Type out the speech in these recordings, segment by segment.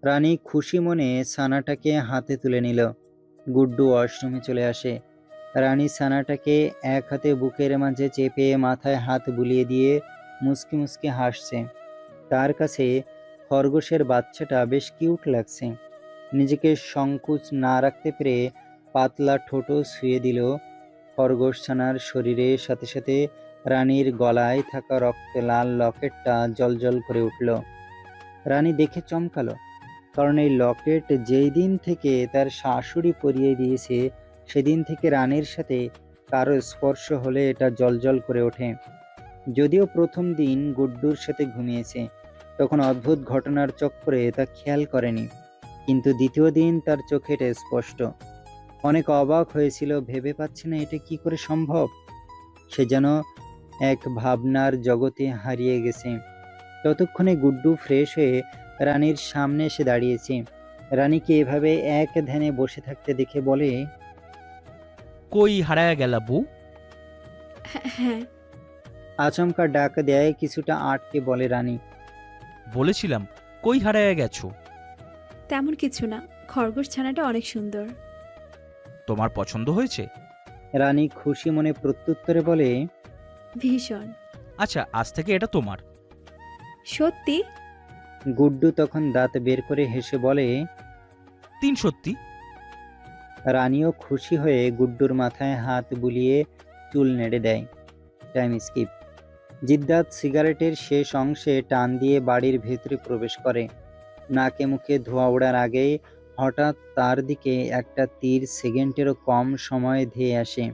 রানী খুশি মনে ছানাটাকে হাতে তুলে নিল। গুড্ডু ওয়াশরুমে চলে আসে। রানী ছানাটাকে এক হাতে বুকের মাঝে চেপে মাথায় হাত বুলিয়ে দিয়ে মুচকি মুচকি হাসছে। তার কাছে খরগোশের বাচ্চাটা বেশ কিউট লাগছে। নিজেকে সংকোচ না রাখতে পেরে পাতলা ঠোঁটও ছুঁয়ে দিল খরগোশ ছানার শরীরে। সাথে সাথে রানীর গলায় থাকা রক্তে লাল লকেটটা জ্বলজ্বল করে উঠল। রানী দেখে চমকালো, কারণ এই লকেট যেই দিন থেকে তার শাশুড়ি পরিয়ে দিয়েছে সেদিন থেকে রানীর সাথে কারো স্পর্শ হলে এটা জ্বলজ্বল করে ওঠে। যদিও প্রথম দিন গুড্ডুর সাথে ঘুমিয়েছে, তখন অদ্ভুত ঘটনার চক্করে তা খেয়াল করেনি, কিন্তু দ্বিতীয় দিন তার চোখে এটা স্পষ্ট। অনেক অবাক হয়েছিল, ভেবে পাচ্ছে না এটা কি করে সম্ভব। সে যেন এক ভাবনার জগতে হারিয়ে গেছে। ততক্ষণে গুড্ডু ফ্রেশ হয়ে রানীর সামনে এসে দাঁড়িয়েছে। রানীকে এভাবে এক ধ্যানে বসে থাকতে দেখে বলে, কই হারায়া গেলা বউ? হ্যাঁ। আচমকা ডাক দেয় কিছুটা আটকে বলে রানী। বলেছিলাম কই হারায়া গেছো? তেমন কিছু না, খরগোশ ছানাটা অনেক সুন্দর। তোমার পছন্দ হয়েছে? রানী খুশি মনে প্রত্যুত্তরে বলে, ভীষণ। আচ্ছা, আজ থেকে এটা তোমার। সত্যি? গুড্ডু তখন দাঁত বের করে হেসে বলে। 3 সত্যি। রানীও খুশি হয়ে গুড্ডুর মাথায় হাত বুলিয়ে চুল নেড়ে দেয়। Time skip. জিদ্দাত সিগারেটের শেষ অংশে টান দিয়ে বাড়ির ভেতরে প্রবেশ করে। নাকে মুখে ধোঁয়া ওড়ার আগেই হঠাৎ তার দিকে একটা তীর সেকেন্ডেরও কম সময়ে ধেয়ে আসে।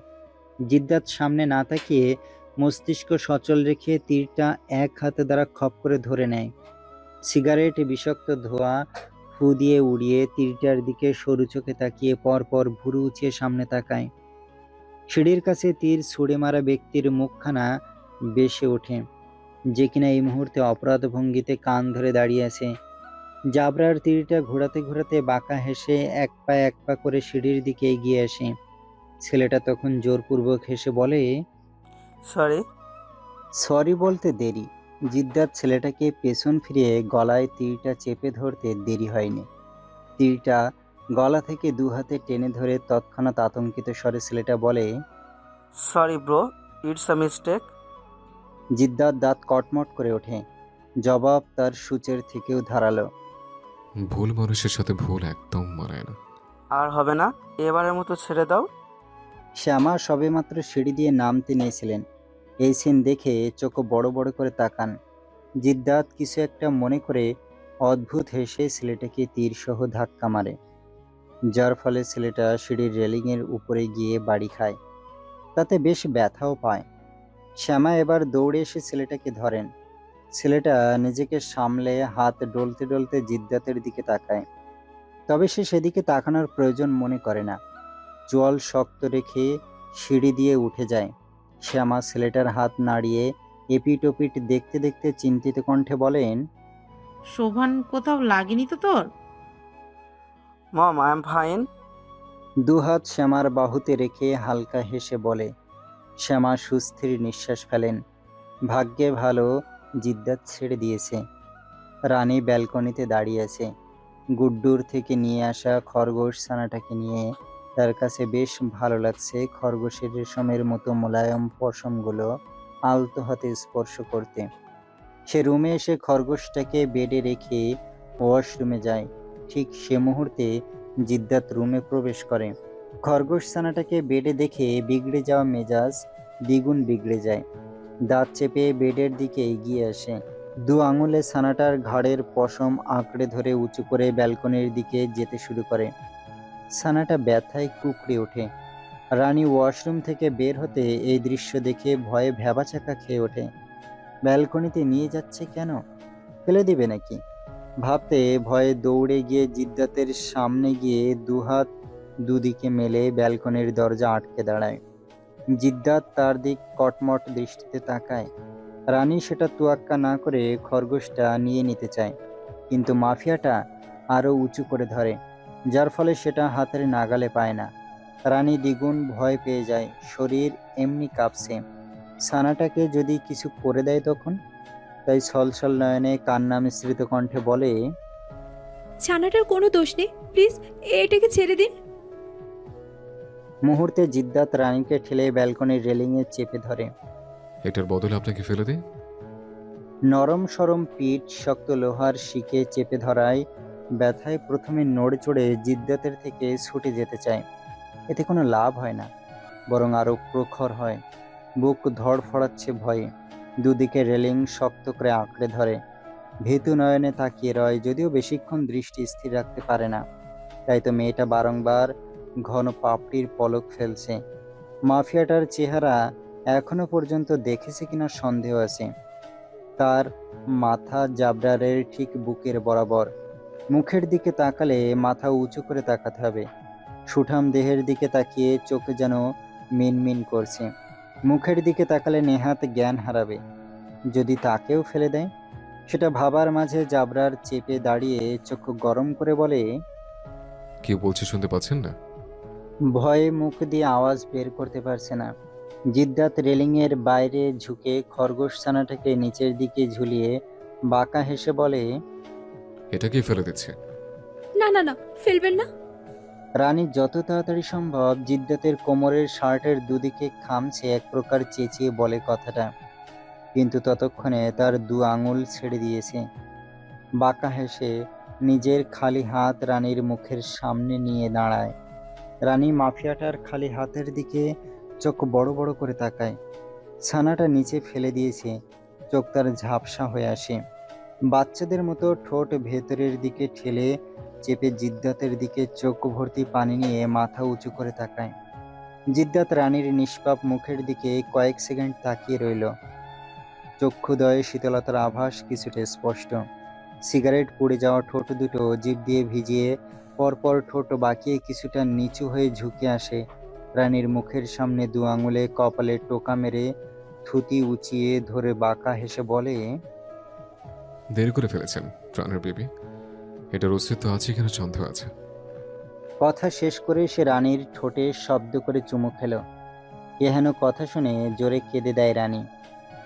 জিদ্দাত সামনে না তাকিয়ে মস্তিষ্ক সচল রেখে তীরটা এক হাতে দ্বারা খপ করে ধরে নেয়। সিগারেট বিষাক্ত ধোঁয়া ফু দিয়ে উড়িয়ে তীরটার দিকে সরু চোখে তাকিয়ে পরপর ভুরু উঁচিয়ে সামনে তাকায়। সিঁড়ির কাছে তীর ছুঁড়ে মারা ব্যক্তির মুখখানা বেশে ওঠে, যে কিনা এই মুহূর্তে অপরাধ ভঙ্গিতে কান ধরে দাঁড়িয়ে আছে। জাবরার তীরটা ঘোরাতে ঘোরাতে বাঁকা হেসে এক পা করে সিঁড়ির দিকে এগিয়ে আসে। ছেলেটা তখন জোরপূর্বক হেসে বলে, সরি। সরি বলতে দেরি। জিদ্দাত ছেলেটাকে পেছন ফিরিয়ে গলায় তীরটা চেপে ধরতে দেরি হয়নি। তীরটা গলা থেকে দু হাতে টেনে ধরে তৎক্ষণাৎ আতঙ্কিত স্বরে ছেলেটা বলে, sorry bro, it's a mistake. Jiddat দাঁত কটমট করে ওঠে। জবাব তার সূচের থেকেও ধারালো। ভুল মানুষের সাথে ভুল একদম মানায় না। আর হবে না, এবারের মতো ছেড়ে দাও। শ্যামা সবেমাত্র সিঁড়ি দিয়ে নামতে নিয়েছিলেন। এই সিন দেখে চোখ বড় বড় করে তাকান। জিদ্দাত কিছু একটা মনে করে অদ্ভুত হেসে ছেলেটাকে তীরসহ ধাক্কা মারে, যার ফলে ছেলেটা সিঁড়ির রেলিংয়ের উপরে গিয়ে বাড়ি খায়। তাতে বেশ ব্যথাও পায়। শ্যামা এবার দৌড়ে এসে ছেলেটাকে ধরেন। ছেলেটা নিজেকে সামলে হাত ডলতে ডলতে জিদ্দাতের দিকে তাকায়, তবে সে সেদিকে তাকানোর প্রয়োজন মনে করে না। চোয়াল শক্ত রেখে সিঁড়ি দিয়ে উঠে যায়। শ্যামা ছেলেটার হাত নাড়িয়ে এপিট ওপিট দেখতে দেখতে চিন্তিত কণ্ঠে বলেন, শোভান, কোথাও লাগেনি তো তোর? মম, আই এম ফাইন। দুহাত শ্যামার বাহুতে রেখে হালকা হেসে বলে। শ্যামা সুস্থির নিঃশ্বাস ফেলেন। ভাগ্যে ভালো জিদ্দাত ছেড়ে দিয়েছে। রানী ব্যালকনিতে দাঁড়িয়ে আছে। গুড্ডুর থেকে নিয়ে আসা খরগোশ ছানাটাকে নিয়ে তার কাছে বেশ ভালো লাগছে খরগোশের রেশমের মতো মোলায়েম পশমগুলো আলতো হাতে স্পর্শ করতে। সে রুমে এসে খরগোশটাকে বেডে রেখে ওয়াশরুমে যায়। ঠিক সে মুহূর্তে জিদ্দাত রুমে প্রবেশ করে। খরগোশ ছানাটাকে বেডে দেখে বিগড়ে যাওয়া মেজাজ দ্বিগুণ বিগড়ে যায়। দাঁত চেপে বেডের দিকে এগিয়ে আসে। দু আঙুলে ছানাটার ঘাড়ের পশম আঁকড়ে ধরে উঁচু করে ব্যালকনির দিকে যেতে শুরু করে। ছানাটা ব্যথায় কুঁকড়ে ওঠে। রানী ওয়াশরুম থেকে বের হতে এই দৃশ্য দেখে ভয়ে ভ্যাবাচাকা খেয়ে ওঠে। ব্যালকনিতে নিয়ে যাচ্ছে কেন? ফেলে দিবে নাকি? ভাবতে ভয়ে দৌড়ে গিয়ে জিদ্দাতের সামনে গিয়ে দুহাত দুদিকে মেলে ব্যালকনির দরজা আটকে দাঁড়ায়। জিদ্দাত তার দিক কটমট দৃষ্টিতে তাকায়। রানী সেটা তোয়াক্কা না করে খরগোশটা নিয়ে নিতে চায়, কিন্তু মাফিয়াটা আরো উঁচু করে ধরে, যার ফলে সেটা হাতের নাগালে পায় না। রানী দ্বিগুণ ভয় পেয়ে যায়। শরীর এমনি কাঁপছে। সানাটাকে যদি কিছু করে দেয় তখন? তাই ছলছল নয়নে কান্না মিশ্রিত কণ্ঠে বলে, ছানাটার কোনো দোষ নেই, প্লিজ এটাকে ছেড়ে দিন। মুহূর্তে জিদ্দাত রানীকে ঠেলে ব্যালকনির রেলিংয়ে চেপে ধরে। এটার বদলে আপনাকে ফেলে দিই? নরম সরম পিঠ শক্ত লোহার শিকে চেপে ধরায় ব্যথায় প্রথমে নড়ে চড়ে জিদ্দাতের থেকে ছুটে যেতে চায়। এতে কোনো লাভ হয় না, বরং আরো প্রখর হয়। বুক ধড়ফড়াচ্ছে ভয়ে, দুদিকে রেলিং শক্ত করে আঁকড়ে ধরে। ভীতু নয়নে তাকিয়ে রয়, যদিও বেশিক্ষণ দৃষ্টি স্থির রাখতে পারে না। তাই তো মেয়েটা বারংবার ঘন পাপড়ির পলক ফেলছে। মাফিয়াটার চেহারা এখনো পর্যন্ত দেখেছে কিনা সন্দেহ আছে। তার মাথা জাবরারের ঠিক বুকের বরাবর। মুখের দিকে তাকালে মাথা উঁচু করে তাকাতে হবে। সুঠাম দেহের দিকে তাকিয়ে চোখ যেন মিনমিন করছে। মুখের দিকে তাকালে নেহাত জ্ঞান হারাবে। যদি তাকেও ফেলে দেয়, সেটা ভাবার মাঝে জাবরার চেপে দাঁড়িয়ে চোখ গরম করে বলে, কি বলছে শুনতে পাচ্ছেন না? ভয়ে মুখ দিয়ে আওয়াজ বের করতে পারছে না। জিদ্দাত রেলিংয়ের বাইরে ঝুঁকে খরগোশ ছানাটাকে নিচের দিকে ঝুলিয়ে বাঁকা হেসে বলে, এটাকেই ফেলে দিচ্ছে? না না না, ফেলবেন না। রানী যত তাড়াতাড়ি সম্ভব জিদ্দাতের কোমরের শার্টের দুদিকে খামছে এক প্রকার চেঁচিয়ে বলে কথাটা, কিন্তু ততক্ষণে তার দু আঙুল ছেড়ে দিয়েছে। বাঁকা হেসে নিজের খালি হাত রানীর মুখের সামনে নিয়ে দাঁড়ায়। রানী মাফিয়াটার খালি হাতের দিকে চোখ বড় বড় করে তাকায়। ছানাটা নিচে ফেলে দিয়েছে, চোখ তার ঝাপসা হয়ে আসে। বাচ্চাদের মতো ঠোঁট ভেতরের দিকে ঠেলে চেপে জিদ্দাতের দিকে চোখ ভর্তি পানি নিয়ে মাথা উঁচু করে তাকায়। জিদ্দাত রানীর নিষ্পাপ মুখের দিকে কয়েক সেকেন্ড তাকিয়ে রইল। চক্ষুদয়ে শীতলতার আভাস কিছুটা স্পষ্ট। সিগারেট পুড়ে যাওয়া ঠোঁট দুটো জিভ দিয়ে ভিজিয়ে পরপর ঠোঁট বাঁকিয়ে কিছুটা নিচু হয়ে ঝুঁকে আসে। রানীর মুখের সামনে দু আঙুলে কপালে টোকা মেরে থুতি উঁচিয়ে ধরে বাঁকা হেসে বলে, দেরি করে ফেলেছেন প্রাণের বেবি। এটার অস্তিত্ব আছে কিনা সন্দেহ আছে। কথা শেষ করে সে রানীর ঠোঁটে শব্দ করে চুমু খেল। এহেন কথা শুনে জোরে কেঁদে দেয় রানী।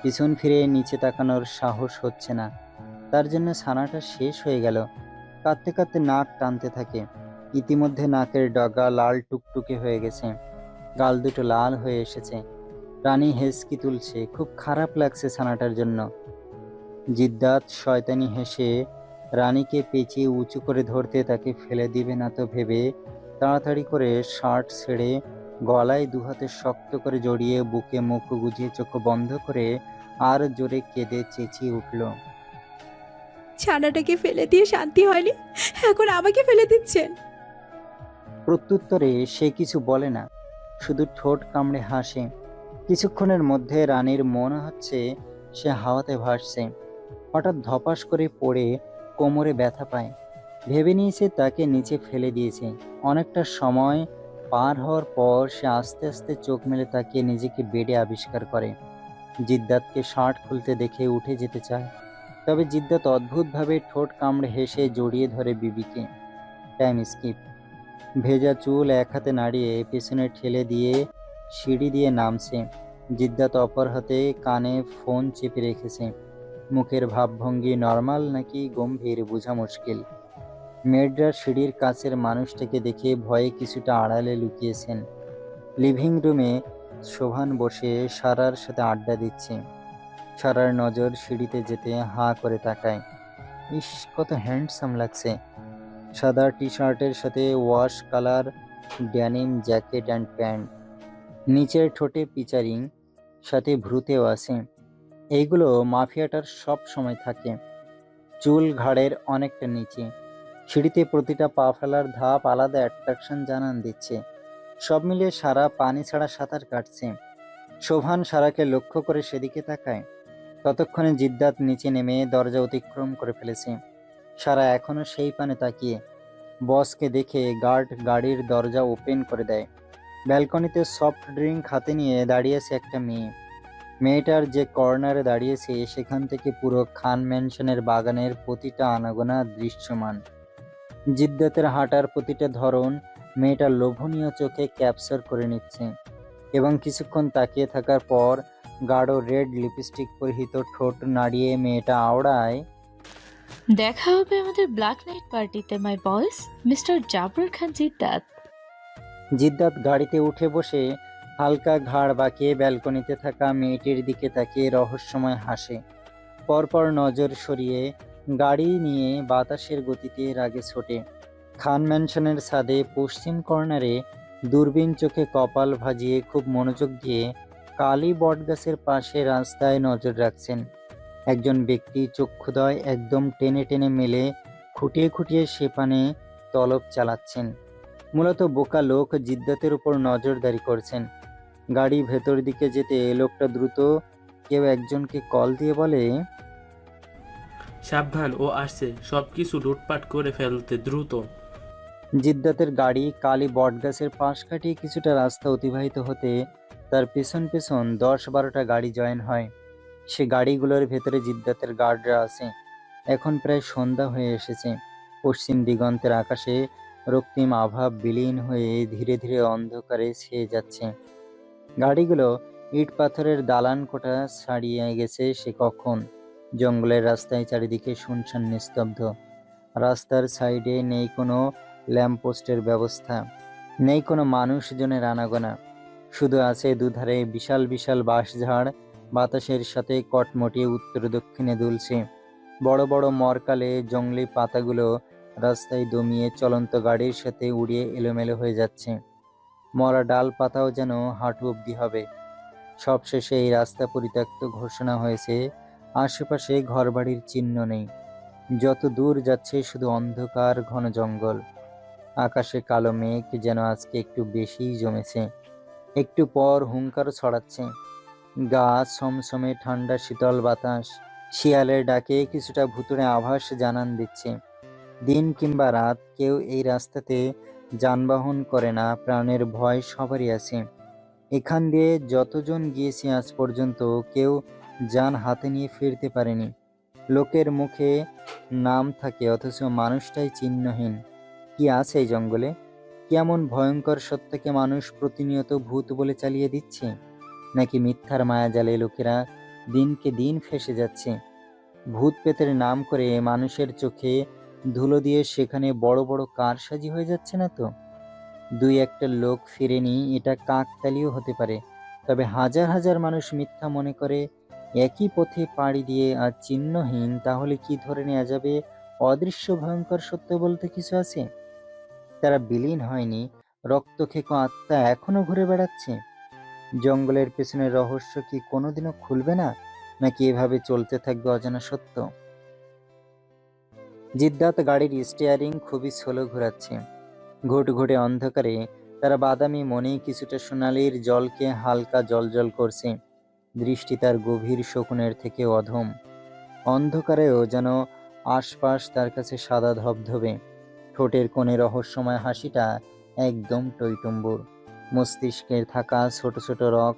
পিছন ফিরে নিচে তাকানোর সাহস হচ্ছে না। তার জন্য ছানাটা শেষ হয়ে গেল। কাঁদতে কাঁদতে নাক টানতে থাকে। ইতিমধ্যে নাকের ডগা লাল টুকটুকে হয়ে গেছে, গাল দুটো লাল হয়ে এসেছে। রানী হেসকি তুলছে, খুব খারাপ লাগছে ছানাটার জন্য। জিদ্দাত শয়তানি হেসে রানীকে পেঁচিয়ে উঁচু করে ধরতে তাকে ফেলে দিবে না তো ভেবে তাড়াতাড়ি করে শার্ট ছেড়ে গলায় দুহাতে শক্ত করে জড়িয়ে বুকে মুখ গুজিয়ে চোখ বন্ধ করে আর জোরে কেঁদে চেঁচিয়ে উঠল, ছানাটাকে ফেলে দিয়ে শান্তি হয়নি, এখন আমাকে ফেলে দিচ্ছেন। প্রত্যুত্তরে সে কিছু বলে না, শুধু ঠোঁট কামড়ে হাসে। কিছুক্ষণের মধ্যে রানীর মনে হচ্ছে সে হাওয়াতে ভাসছে। হঠাৎ ধপাস করে পড়ে কোমরে ব্যথা পায়। ভেবে নিয়েছে তাকে নিচে ফেলে দিয়েছে। অনেকটা সময় পার হওয়ার পর সে আস্তে আস্তে চোখ মেলে তাকিয়ে নিজেকে বেডে আবিষ্কার করে। জিদ্দাতকে শার্ট খুলতে দেখে উঠে যেতে চায়, তবে জিদ্দাত অদ্ভুতভাবে ঠোঁট কামড়ে হেসে জড়িয়ে ধরে বিবিকে। Time skip. ভেজা চুল এক হাতে নাড়িয়ে পেছনে ঠেলে দিয়ে সিঁড়ি দিয়ে নামছে। জিদ্দাত অপর হাতে কানে ফোন চেপে রেখেছে। মুখের ভাবভঙ্গি নর্মাল নাকি গম্ভীর বোঝা মুশকিল। মেয়েটার সিঁড়ির কাছের মানুষটাকে দেখে ভয়ে কিছুটা আড়ালে লুকিয়েছেন। লিভিং রুমে শোভান বসে সারার সাথে আড্ডা দিচ্ছে। সারার নজর সিঁড়িতে যেতে হাঁ করে তাকায়। ইস, কত হ্যান্ডসাম লাগছে। সাদা টি শার্টের সাথে wash colour denim jacket and pant, নিচের ঠোঁটে পিচারিং, সাথে ভ্রুতেও আছে। এইগুলো মাফিয়াটার সব সময় থাকে। চুল ঘাড়ের অনেকটা নিচে। সিঁড়িতে প্রতিটা পা ফেলার ধাপ আলাদা অ্যাট্রাকশন জানান দিচ্ছে। সব মিলিয়ে সারা পানি ছাড়া সাঁতার কাটছে। শোভান সারাকে লক্ষ্য করে সেদিকে তাকায়। ততক্ষণে জিদ্দাত নিচে নেমে দরজা অতিক্রম করে ফেলেছে। সারা এখনো সেই পানে তাকিয়ে। বসকে দেখে গার্ড গাড়ির দরজা ওপেন করে দেয়। ব্যালকনিতে সফট ড্রিঙ্ক হাতে নিয়ে দাঁড়িয়েছে একটা মেয়ে। মেয়েটার যে কর্নারে দাঁড়িয়েছে সেখান থেকে পুরো খান ম্যানশনের বাগানের প্রতিটা আনাগোনা দৃশ্যমান। জিদ্দাতের হাঁটার প্রতিটা ধরন মেয়েটা লোভনীয় চোখে ক্যাপচার করে নিচ্ছে, এবং কিছুক্ষণ তাকিয়ে থাকার পর গাঢ় রেড লিপস্টিক পরিহিত ঠোঁট নাড়িয়ে মেয়েটা আওড়ায়, দেখা হবে আমাদের ব্ল্যাক নাইট পার্টিতে মাই বয়েস মিস্টার জাবর খান জিদ্দাত। জিদ্দাত গাড়িতে উঠে বসে হালকা ঘাড় বাঁকিয়ে ব্যালকনিতে থাকা মেয়েটির দিকে তাকিয়ে রহস্যময় হাসে। পরপর নজর সরিয়ে গাড়ি নিয়ে বাতাসের গতিতে রাগে ছোটে। খান ম্যানশনের ছাদে পশ্চিম কর্নারে দূরবীন চোখে কপাল ভাজিয়ে খুব মনোযোগ দিয়ে কালী বটগাছের পাশে রাস্তায় নজর রাখছেন। একজন ব্যক্তি চক্ষুদ্বয় একদম টেনে টেনে মেলে খুঁটিয়ে খুঁটিয়ে সেপানে তলব চালাচ্ছেন। মূলত বোকা লোক জিদ্দাতের উপর নজরদারি করছেন। গাড়ি ভেতর দিকে যেতে লোকটা দ্রুত কেউ একজনকে কল দিয়ে বলে, সাবধান, ও আসছে, সবকিছু লুটপাট করে ফেলতে দ্রুত। জিদ্দাতের গাড়ি কালী বটগাছের পাশ কাটিয়ে কিছুটা রাস্তা অতিবাহিত হতে তার পেছন পেছন 10-12টা গাড়ি জয়েন হয়। সে গাড়িগুলোর ভেতরে জিদ্দাতের গার্ডরা আছে। এখন প্রায় সন্ধ্যা হয়ে এসেছে। পশ্চিম দিগন্তের আকাশে রক্তিম আভা বিলীন হয়ে ধীরে ধীরে অন্ধকারে ছেয়ে যাচ্ছে। গাড়িগুলো ইট পাথরের দালান কোঠা ছাড়িয়ে গেছে সে কখন। জঙ্গলের রাস্তায় চারিদিকে শুনশান নিস্তব্ধ। রাস্তার সাইডে নেই কোনো ল্যাম্পপোস্টের ব্যবস্থা, নেই কোনো মানুষজনের আনাগোনা। শুধু আছে দুধারে বিশাল বিশাল বাঁশঝাড়, বাতাসের সাথে কটমটিয়ে উত্তর দক্ষিণে দুলছে। বড় বড় মরকালে জংলি পাতাগুলো রাস্তায় দমিয়ে চলন্ত গাড়ির সাথে উড়িয়ে এলোমেলো হয়ে যাচ্ছে। মরা ডাল পাতাও যেন হাঁটু অব্দি হবে। সবশেষে এই রাস্তা পরিত্যক্ত ঘোষণা হয়েছে। আশেপাশে ঘরবাড়ির চিহ্ন নেই। যত দূর যাচ্ছে শুধু অন্ধকার ঘন জঙ্গল। আকাশে কালো মেঘ যেন আজকে একটু বেশিই জমেছে। একটু পর হুঙ্কার ছড়াচ্ছে। গা সমসমে ঠান্ডা শীতল বাতাস শিয়ালের ডাকে কিছুটা ভুতুড়ে আভাস জানান দিচ্ছে। দিন কিংবা রাত কেউ এই রাস্তাতে যানবাহন করে না, প্রাণের ভয় সবারই আছে। এখান দিয়ে যতজন গিয়েছি আজ পর্যন্ত কেউ যান হাতে নিয়ে ফিরতে পারেনি। লোকের মুখে নাম থাকে অথচ মানুষটাই চিহ্নহীন। কি আছে এই জঙ্গলে? কেমন ভয়ঙ্কর সত্যকে মানুষ প্রতিনিয়ত ভূত বলে চালিয়ে দিচ্ছে, নাকি মিথ্যার মায়াজালে লোকেরা দিনকে দিন ফেঁসে যাচ্ছে? ভূত পেতের নাম করে মানুষের চোখে ধুলো দিয়ে সেখানে বড় বড় কারসাজি হয়ে যাচ্ছে না তো? দুই একটা লোক ফিরেনি এটা কাকতালীয় হতে পারে, তবে হাজার হাজার মানুষ মিথ্যা মনে করে একই পথে পাড়ি দিয়ে আর চিহ্নহীন, তাহলে কি ধরে নেওয়া যাবে অদৃশ্য ভয়ঙ্কর সত্য বলতে কিছু আছে? তারা বিলীন হয়নি, রক্তখেকো আত্মা এখনো ঘুরে বেড়াচ্ছে। জঙ্গলের পেছনের রহস্য কি কোনোদিনও খুলবে না, নাকি এভাবে চলতে থাকবে অজানা সত্য? জিদ্দাত গাড়ির স্টিয়ারিং খুবই স্লো ঘোরাচ্ছে। ঘুটঘুটে অন্ধকারে তারা বাদামি মনে কিছুটা সোনালির জলকে হালকা জলজল করছে। দৃষ্টি তার গভীর শকুনের থেকে অধম। অন্ধকারেও যেন আশপাশ তার কাছে সাদা ধবধবে। ঠোঁটের কোণে রহস্যময় হাসিটা একদম টইটুম্বুর। মস্তিষ্কের থাকা ছোট ছোট রক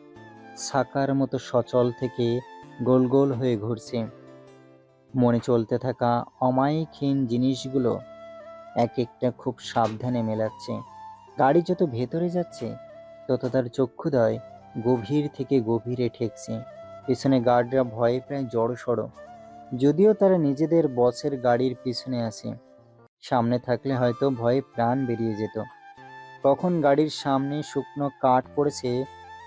ছাকার মতো সচল থেকে গোল গোল হয়ে ঘুরছে। মনে চলতে থাকা অমায়িকহীন জিনিসগুলো এক একটা খুব সাবধানে মেলাচ্ছে। গাড়ি যত ভেতরে যাচ্ছে তত তার চক্ষুদয় গভীর থেকে গভীরে ঠেকছে। পিছনে গার্ডরা ভয়ে প্রায় জড়সড়, যদিও তারা নিজেদের বসের গাড়ির পিছনে আছে। সামনে থাকলে হয়তো ভয়ে প্রাণ বেরিয়ে যেত। কখন গাড়ির সামনে শুকনো কাঠ পড়েছে,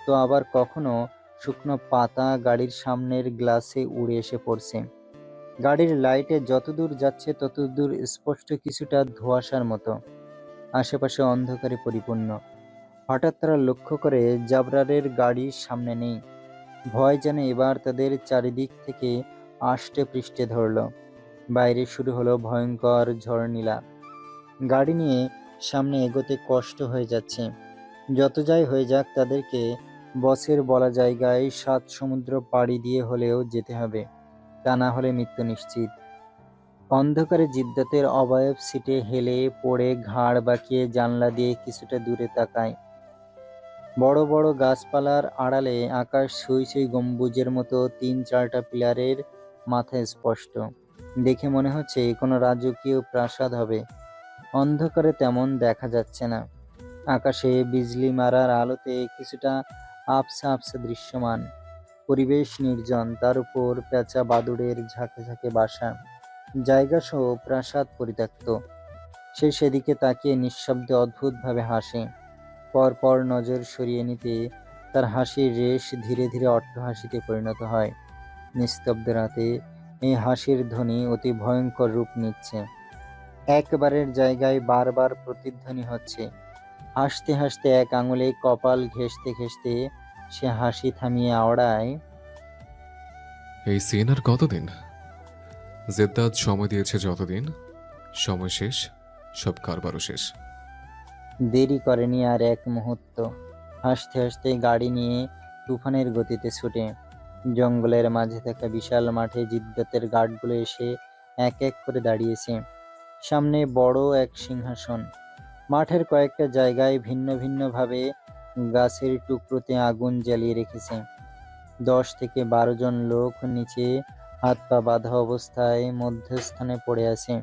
তো আবার কখনো শুকনো পাতা গাড়ির সামনের গ্লাসে উড়ে এসে পড়ছে। গাড়ির লাইটে যতদূর যাচ্ছে ততদূর স্পষ্ট কিছুটা ধোঁয়াশার মতো। আশেপাশে অন্ধকারে পরিপূর্ণ। হঠাৎ তারা লক্ষ্য করে জাবরারের গাড়ির সামনে নেই। ভয় যেন এবার তাদের চারিদিক থেকে আষ্টে পৃষ্ঠে ধরল। বাইরে শুরু হলো ভয়ঙ্কর ঝড়নীলা। গাড়ি নিয়ে সামনে এগোতে কষ্ট হয়ে যাচ্ছে। যত যাই হয়ে যাক তাদেরকে বসের বলা জায়গায় 7 সমুদ্র পাড়ি দিয়ে হলেও যেতে হবে, তা না হলে মৃত্যু নিশ্চিত। অন্ধকারে জিদ্দাতের অবয়ব সিটে হেলে পড়ে ঘাড় বাঁকিয়ে জানলা দিয়ে কিছুটা দূরে তাকায়। বড় বড় গাছপালার আড়ালে আকাশ ছুঁই ছুঁই গম্বুজের মতো 3-4টা পিলারের মাথা স্পষ্ট। দেখে মনে হচ্ছে কোনো রাজকীয় প্রাসাদ হবে। অন্ধকারে তেমন দেখা যাচ্ছে না। আকাশে বিজলি মারার আলোতে কিছুটা আবছা আবছা দৃশ্যমান। পরিবেশ নির্জন, তার উপর পেঁচা বাদুড়ের ঝাঁকে ঝাঁকে বাসা, জায়গা সহ প্রাসাদ পরিত্যক্ত। সে সেদিকে তাকিয়ে নিঃশব্দে অদ্ভুতভাবে হাসে। পরপর নজর সরিয়ে নিতে তার হাসির রেশ ধীরে ধীরে অট্টহাসিতে পরিণত হয়। নিস্তব্ধ রাতে এই হাসির ধ্বনি অতি ভয়ঙ্কর রূপ নিচ্ছে। একবারের জায়গায় বারবার প্রতিধ্বনি হচ্ছে। হাসতে হাসতে এক আঙুলে কপাল ঘেঁষতে ঘেঁষতে সে হাসি থামিয়ে আওড়ায়, এই সিন আর কতদিন? জেদ্দাত সময় দিয়েছে যতদিন, সময় শেষ, সব কারবারও শেষ। দেরি করেনি আর এক মুহূর্ত। হাসতে হাসতে গাড়ি নিয়ে তুফানের গতিতে ছুটে জঙ্গলের মাঝে থাকা বিশাল মাঠে জিদ্দাতের গার্ডগুলো এসে এক এক করে দাঁড়িয়েছে। সামনে বড় এক সিংহাসন। মাঠের কয়েকটা জায়গায় ভিন্ন ভিন্নভাবে গাছের টুকরোতে আগুন জ্বালিয়ে রেখেছে। 10 থেকে 12 জন লোক নিচে হাত পা বাঁধা অবস্থায় মধ্যস্থানে পড়ে আছে।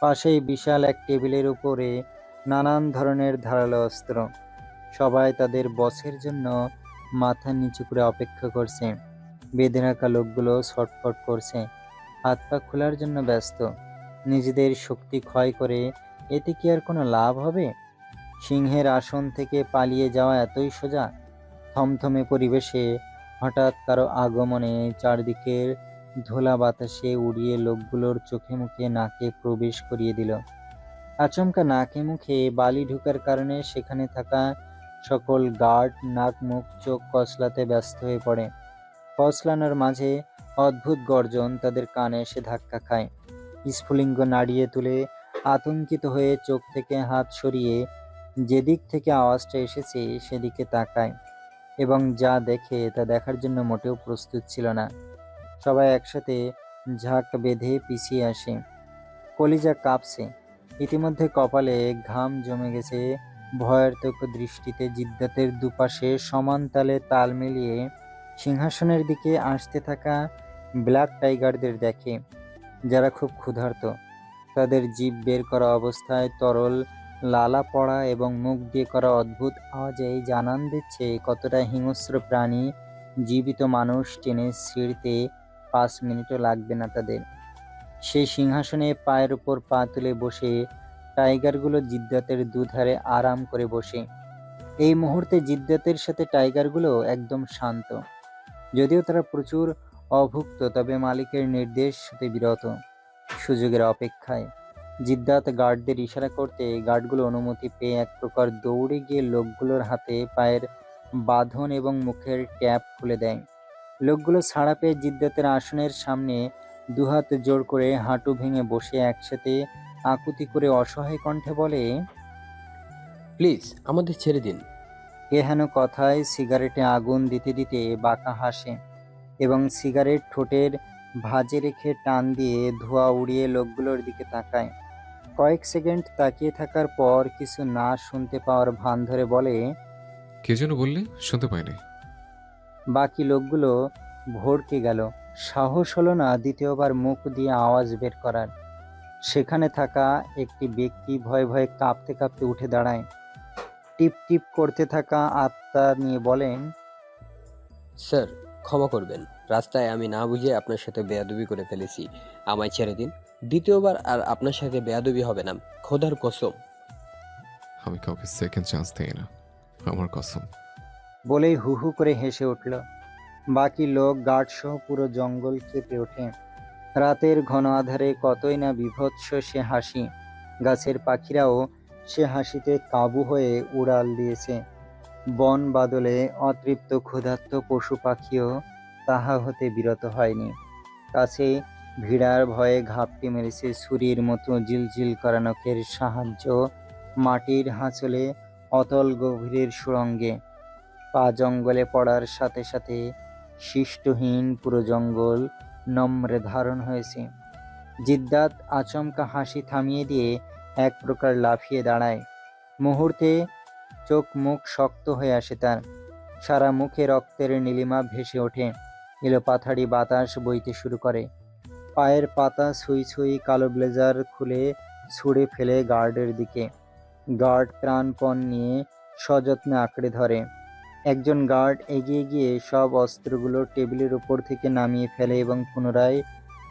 পাশেই বিশাল এক টেবিলের উপরে নানান ধরনের ধারালো অস্ত্র। সবাই তাদের বসের জন্য মাথা নিচু করে অপেক্ষা করছে। বেঁধে রাখা লোকগুলো ছটফট করছে, হাত পা খোলার জন্য ব্যস্ত। নিজেদের শক্তি ক্ষয় করে এতে কি আর কোনো লাভ হবে? সিংহের আসন থেকে পালিয়ে যাওয়া এতই সোজা? থমথমে পরিবেশে হঠাৎ কারো আগমনে চারদিকের ধোলা বাতাসে উড়িয়ে লোকগুলোর চোখে মুখে নাকে প্রবেশ করিয়ে দিল। আচমকা নাকে মুখে বালি ঢোকার কারণে সেখানে থাকা সকল গার্ড নাক মুখ চোখ কসলাতে ব্যস্ত হয়ে পড়ে। কসলানোর মাঝে অদ্ভুত গর্জন তাদের কানে এসে ধাক্কা খায়। স্ফুলিঙ্গ নাড়িয়ে তুলে আতঙ্কিত হয়ে চোখ থেকে হাত সরিয়ে যেদিক থেকে আওয়াজটা এসেছে সেদিকে তাকায় এবং যা দেখে তা দেখার জন্য মোটেও প্রস্তুত ছিল না। সবাই একসাথে ঝাঁক বেঁধে পিছিয়ে আসে। কলিজা কাঁপছে। ইতিমধ্যে কপালে ঘাম জমে গেছে। ভয়ার্থক দৃষ্টিতে জিদ্দাতের দুপাশে সমান তালে তাল মিলিয়ে সিংহাসনের দিকে আসতে থাকা ব্ল্যাক টাইগারদের দেখে, যারা খুব ক্ষুধার্ত। তাদের জিভ বের করা অবস্থায় তরল লালা পড়া এবং মুখ দিয়ে করা অদ্ভুত আওয়াজেই জানান দিচ্ছে কতটা হিংস্র প্রাণী জীবিত মানুষ টেনে ছিঁড়তে 5 মিনিটও লাগবে না তাদের। সেই সিংহাসনে পায়ের উপর পা তুলে বসে টাইগারগুলো জিদ্দাতের দুধারে আরাম করে বসে। এই মুহূর্তে জিদ্দাতের সাথে টাইগারগুলো একদম শান্ত। যদিও তারা প্রচুর অভুক্ত, তবে মালিকের নির্দেশ হতে বিরত, সুযোগের অপেক্ষায়। জিদ্দাত গার্ডদের ইশারা করতে গার্ডগুলো অনুমতি পেয়ে এক প্রকার দৌড়ে গিয়ে লোকগুলোর হাতে পায়ের বাঁধন এবং মুখের ট্যাপ খুলে দেয়। লোকগুলো ছাড়া পেয়ে জিদ্দাতের আসনের সামনে দুহাত জোড় করে হাঁটু ভেঙে বসে একসাথে আকুতি করে অসহায় কণ্ঠে বলে, প্লিজ আমাদের ছেড়ে দিন। এহেন কথায় সিগারেটে আগুন দিতে দিতে বাঁকা হাসে এবং সিগারেট ঠোঁটের ভাঁজে রেখে টান দিয়ে ধোঁয়া উড়িয়ে লোকগুলোর দিকে তাকায়। কয়েক সেকেন্ড তাকিয়ে থাকার পর কিছু না শুনতে পাওয়ার ভান ধরে বলে, কে যেন বললি? শুনতে পাইনি। বাকি লোকগুলো ভড়কে গেল। সাহস হলো না দ্বিতীয়বার মুখ দিয়ে আওয়াজ বের করার। সেখানে থাকা একটি ব্যক্তি ভয়ে ভয়ে কাঁপতে কাঁপতে উঠে দাঁড়ায়। টিপ টিপ করতে থাকা আত্মা নিয়ে বলেন, স্যার ক্ষমা করবেন, রাস্তায় আমি না বুঝে আপনার সাথে বেয়াদবি করে ফেলেছি, আমায় ছেড়ে দিন। দ্বিতীয়বার আর আপনার সাথে বেয়াদবি হবে না, খোদার কসম। আমি কাউকে সেকেন্ড চান্স দেই না, আমার কসম। বলেই হু হু করে হেসে উঠল। বাকি লোক গার্ড সহ পুরো জঙ্গল কেঁপে ওঠে। রাতের ঘন আধারে কতই না বিভৎস সে হাসি। গাছের পাখিরাও সে হাসিতে কাবু হয়ে উড়াল দিয়েছে। বন বাদলে অতৃপ্ত ক্ষুধার্ত পশু পাখিও তাহা হতে বিরত হয়নি। কাছে ভিড়ার ভয়ে ঘাপটি মেরেছে ছুরির মতো ঝিলঝিল করা নখের সাহায্য মাটির হাঁচলে অতল গভীরের সুড়ঙ্গে। পা জঙ্গলে পড়ার সাথে সাথে শিষ্টহীন পুরো জঙ্গল নম্রে ধারণ হয়েছে। জিদ্দাত আচমকা হাসি থামিয়ে দিয়ে এক প্রকার লাফিয়ে দাঁড়ায়। মুহূর্তে চোখ মুখ শক্ত হয়ে আসে তার। সারা মুখে রক্তের নীলিমা ভেসে ওঠে। এলো পাথাড়ি বাতাস বইতে শুরু করে। পায়ের পাতা ছুঁই ছুঁই কালো ব্লেজার খুলে ছুঁড়ে ফেলে গার্ডের দিকে। গার্ড প্রাণপণ নিয়ে সযত্নে আঁকড়ে ধরে। একজন গার্ড এগিয়ে গিয়ে সব অস্ত্রগুলো টেবিলের উপর থেকে নামিয়ে ফেলে এবং পুনরায়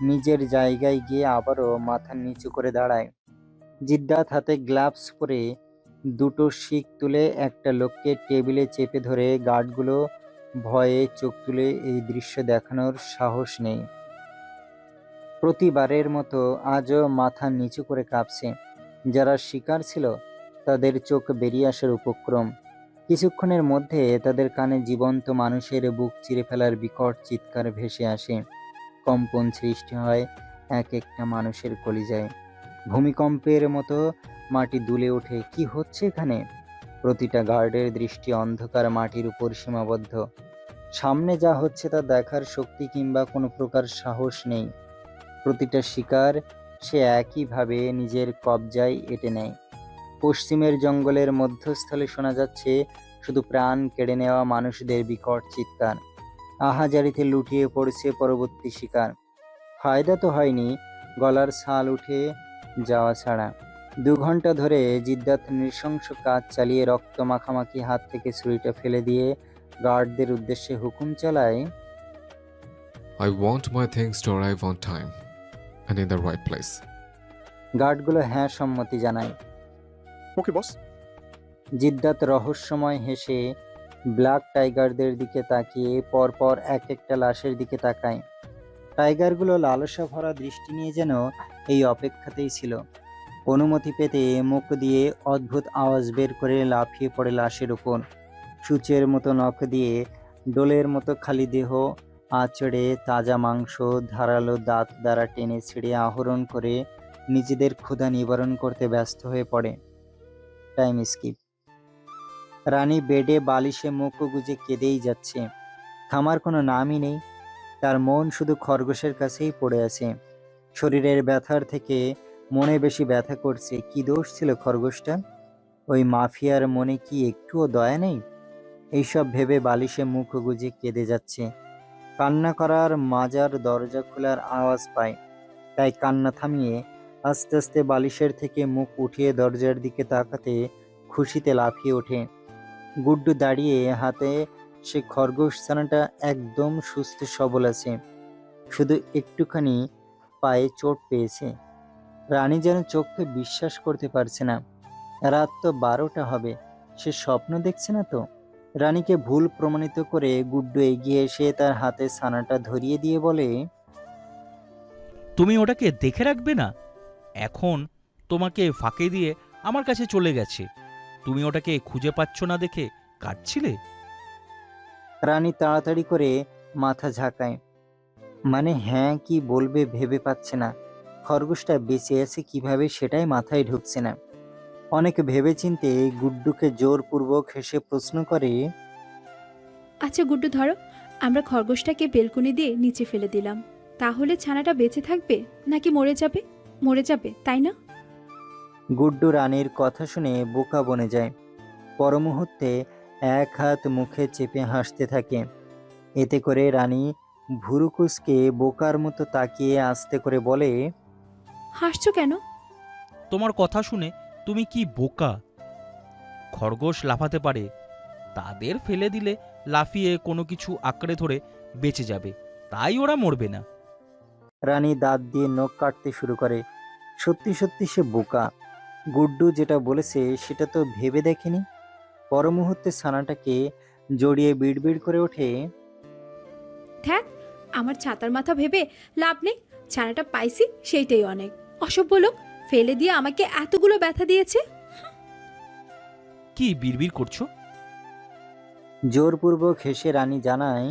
নিজের জায়গায় গিয়ে আবারও মাথা নিচু করে দাঁড়ায়। জিদ্দাত হাতে গ্লাভস পরে দুটো শিক তুলে একটা লোককে টেবিলে চেপে ধরে গার্ডগুলো ভয়ে চোখ তুলে এই দৃশ্য দেখানোর সাহস নেই। প্রতিবারের মতো আজও মাথা নিচু করে কাঁপছে। যারা শিকার ছিল তাদের চোখ বেরিয়ে আসার উপক্রম। কিছুক্ষণের মধ্যে তাদের কানে জীবন্ত মানুষের বুক চিরে ফেলার বিকট চিৎকার ভেসে আসে। কম্পন সৃষ্টি হয় এক একটা মানুষের কলিজায়। ভূমিকম্পের মতো মাটি দুলে ওঠে। কি হচ্ছে এখানে? প্রতিটা গার্ডের দৃষ্টি অন্ধকার মাটির উপর সীমাবদ্ধ। সামনে যা হচ্ছে তা দেখার শক্তি কিংবা কোনো প্রকার সাহস নেই। প্রতিটা শিকার সে একইভাবে নিজের কবজায় এঁটে নেয়। পশ্চিমের জঙ্গলের মধ্যস্থলে শোনা যাচ্ছে শুধু প্রাণ কেড়ে নেওয়া মানুষদের বিকট চিৎকার। আহাজারিতে লুটিয়ে পড়ছে পরবর্তী শিকার। ফায়দা তো হয়নি, গলার ছাল উঠে যাওয়া ছাড়া। 2 ঘন্টা ধরে জিদ্দাত নৃশংস কাজ চালিয়ে রক্ত মাখামাখি হাত থেকে ছুরিটা ফেলে দিয়ে গার্ডদের উদ্দেশ্যে হুকুম চালায়, I want my things to arrive on time and in the right place. গার্ডগুলো হ্যাঁ সম্মতি জানায়। ওকে বস। জিদ্দাত রহস্যময় হেসে ব্ল্যাক টাইগারদের দিকে তাকিয়ে পরপর এক একটা লাশের দিকে তাকায়। টাইগারগুলো লালসা ভরা দৃষ্টি নিয়ে যেন এই অপেক্ষাতেই ছিল। অনুমতি পেতে মুখ দিয়ে অদ্ভুত আওয়াজ বের করে লাফিয়ে পড়ে লাশের উপর। সূচের মতো নখ দিয়ে ডোলের মতো খালি দেহ আঁচড়ে তাজা মাংস ধারালো দাঁত দ্বারা টেনে ছিঁড়ে আহরণ করে নিজেদের ক্ষুধা নিবারণ করতে ব্যস্ত হয়ে পড়ে। Time skip. রানী বেডে বালিশে মুখ গুজে কেঁদেই যাচ্ছে। থামার কোনো নামই নেই। তার মন শুধু খরগোশের কাছেই পড়ে আছে। শরীরের ব্যথার থেকে মনে বেশি ব্যথা করছে। কি দোষ ছিল খরগোশটা? ওই মাফিয়ার মনে কি একটুও দয়া নেই? এইসব ভেবে বালিশে মুখ গুজে কেঁদে যাচ্ছে। কান্না করার মাজার দরজা খোলার আওয়াজ পায়, তাই কান্না থামিয়ে আস্তে আস্তে বালিশের থেকে মুখ উঠিয়ে দরজার দিকে তাকাতে খুশিতে লাফিয়ে ওঠে। গুড্ডু দাঁড়িয়ে হাতে সে খরগোশ ছানাটা একদম সুস্থ সবল আছে, শুধু একটুখানি পায়ে চোট পেয়েছে। রানী যেন চোখে বিশ্বাস করতে পারছে না। রাত তো 12টা হবে, সে স্বপ্ন দেখছে না তো? রানীকে ভুল প্রমাণিত করে গুড্ডু এগিয়ে এসে তার হাতে ছানাটা ধরিয়ে দিয়ে বলে, তুমি ওটাকে দেখে রাখবে না? এখন তোমাকে ফাঁকে দিয়ে আমার কাছে চলে গেছে। তুমি ওটাকে খুঁজে পাচ্ছ না দেখে কাঁদছিলে। রানী তাড়াতাড়ি করে মাথা ঝাঁকায়। মানে হ্যাঁ কি বলবে ভেবে পাচ্ছে না। খরগোশটা বেঁচে আছে কিভাবে সেটাই মাথায় ঢুকছে না। অনেক ভেবেচিন্তে গুড্ডুকে জোরপূর্বক হেসে প্রশ্ন করে, আচ্ছা গুড্ডু ধরো, আমরা খরগোশটাকে বেলকুনি দিয়ে নিচে ফেলে দিলাম, তাহলে ছানাটা বেঁচে থাকবে নাকি মরে যাবে? মরে যাবে, তাই না? গুড্ডু রানীর কথা শুনে বোকা বনে যায়। পর মুহূর্তে এক হাত মুখে চেপে হাসতে থাকে। এতে করে রানী ভুরুকুসকে বোকার মতো তাকিয়ে আস্তে করে বলে, হাসছো কেন? তোমার কথা শুনে তুমি কি বোকা? খরগোশ লাফাতে পারে, তাদের ফেলে দিলে লাফিয়ে কোনো কিছু আঁকড়ে ধরে বেঁচে যাবে, তাই ওরা মরবে না। রানী দাঁত দিয়ে নখ কাটতে শুরু করে। সত্যি সত্যি সে বোকা। গুড্ডু যেটা বলেছে সেটা তো ভেবে দেখেনি। পর মুহূর্তে ছানাটাকে জড়িয়ে বিড়বিড় করে ওঠে, ধ্যাত, আমার ছাতার মাথা ভেবে লাভ নেই, ছানাটা পাইছি সেইটাই অনেক। অসভ্য লোক, ফেলে দিয়ে আমাকে এতগুলো ব্যথা দিয়েছে। কি বিড়বিড় করছো? জোরপূর্বক হেসে রানী জানায়,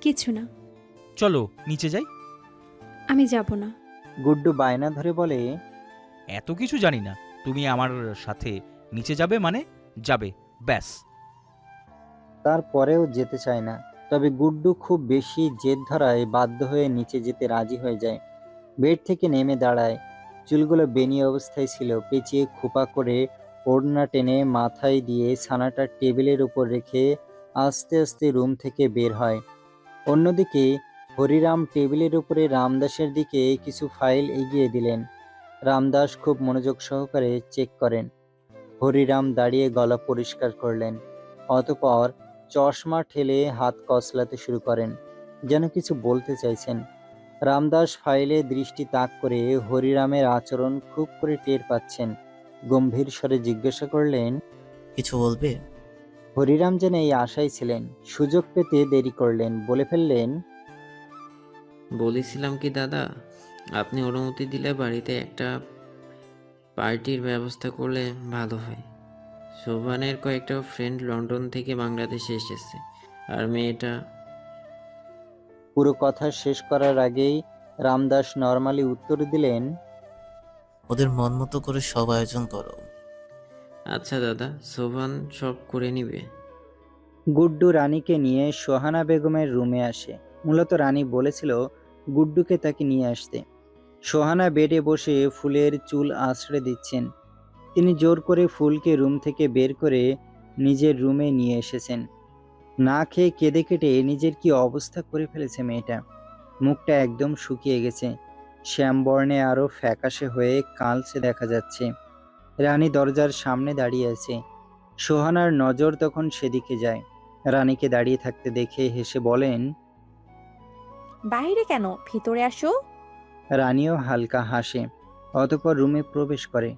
কিছু না। চলো নিচে যাই। আমি যাব না। গুড্ডু বায়না ধরে বলে, এত কিছু জানি না, তুমি আমার সাথে নিচে যাবে মানে যাবে, ব্যাস। তারপরেও যেতে চায় না। তবে গুড্ডু খুব বেশি জেদ ধরায় বাধ্য হয়ে নিচে যেতে রাজি হয়ে যায়। বেড থেকে নেমে দাঁড়ায়। চুলগুলো বেনি অবস্থায় ছিল। পেঁচিয়ে খোপা করে ওড়না টেনে মাথায় দিয়ে ছানাটা টেবিলের উপর রেখে আস্তে আস্তে রুম থেকে বের হয়। অন্যদিকে হরিরাম টেবিলের উপরে রামদাসের দিকে কিছু ফাইল এগিয়ে দিলেন। রামদাস খুব মনোযোগ সহকারে চেক করেন। হরিরাম দাঁড়িয়ে গলা পরিষ্কার করলেন। অতঃপর চশমা ঠেলে হাত কসলাতে শুরু করেন, যেন কিছু বলতে চাইছেন। রামদাস ফাইলে দৃষ্টি তাক করে হরিরামের আচরণ খুব করে টের পাচ্ছেন। গম্ভীর স্বরে জিজ্ঞাসা করলেন, কিছু বলবে? হরিরাম যেন এই আশায় ছিলেন, সুযোগ পেতে দেরি করলেন, বলে ফেললেন, বলেছিলাম কি দাদা, আপনি অনুমতি দিলে বাড়িতে একটা পার্টির ব্যবস্থা করলে ভালো হয়। শোভানের কয়েকটা ফ্রেন্ড লন্ডন থেকে বাংলাদেশে এসেছে, আর মেয়েটা। পুরো কথা শেষ করার আগেই রামদাস নরমালি উত্তর দিলেন, ওদের মন মতো করে সব আয়োজন করো। আচ্ছা দাদা, শোভান সব করে নিবে। গুড্ডু রানীকে নিয়ে সোহানা বেগমের রুমে আসে। মূলত রানী বলেছিল গুড্ডুকে তাকে নিয়ে আসতে। সোহানা বেডে বসে ফুলের চুল আঁচড়ে দিচ্ছেন। তিনি জোর করে ফুলকে রুম থেকে বের করে নিজের রুমে নিয়ে এসেছেন। না খেয়ে কেঁদে কেটে নিজের কি অবস্থা করে ফেলেছে মেয়েটা। মুখটা একদম শুকিয়ে গেছে, শ্যামবর্ণে আরো ফ্যাকাশে হয়ে কালচে দেখা যাচ্ছে। রানী দরজার সামনে দাঁড়িয়ে আছে। সোহানার নজর তখন সেদিকে যায়। রানীকে দাঁড়িয়ে থাকতে দেখে হেসে বলেন, বাইরে কেন, ভিতরে আসো। রানীও হালকা হাসে, অতঃপর রুমে প্রবেশ করে।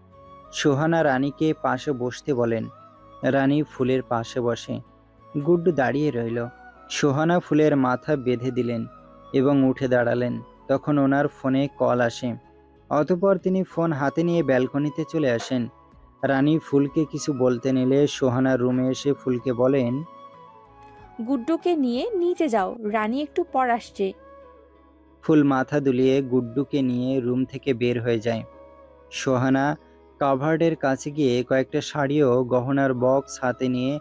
সোহানা রানীকে পাশে বসতে বলেন। রানী ফুলের পাশে বসে। গুড্ডু দাঁড়িয়ে রইল। সোহানা ফুলের মাথা বেঁধে দিলেন এবং উঠে দাঁড়ালেন। তখন ওনার ফোনে কল আসে। অতঃপর তিনি ফোন হাতে নিয়ে ব্যালকনিতে চলে আসেন। রানী ফুলকে কিছু বলতে নিলে সোহানা রুমে এসে ফুলকে বলেন, গুড্ডুকে নিয়ে নিচে যাও, রানী একটু পর আসছে। ফুল মাথা দুলিয়ে গুড্ডুকে নিয়ে রুম থেকে বের হয়ে যায়। সোহানা কাভার্ডের কাছে গিয়ে কয়েকটা শাড়ি ও গহনার বক্স হাতে নিয়ে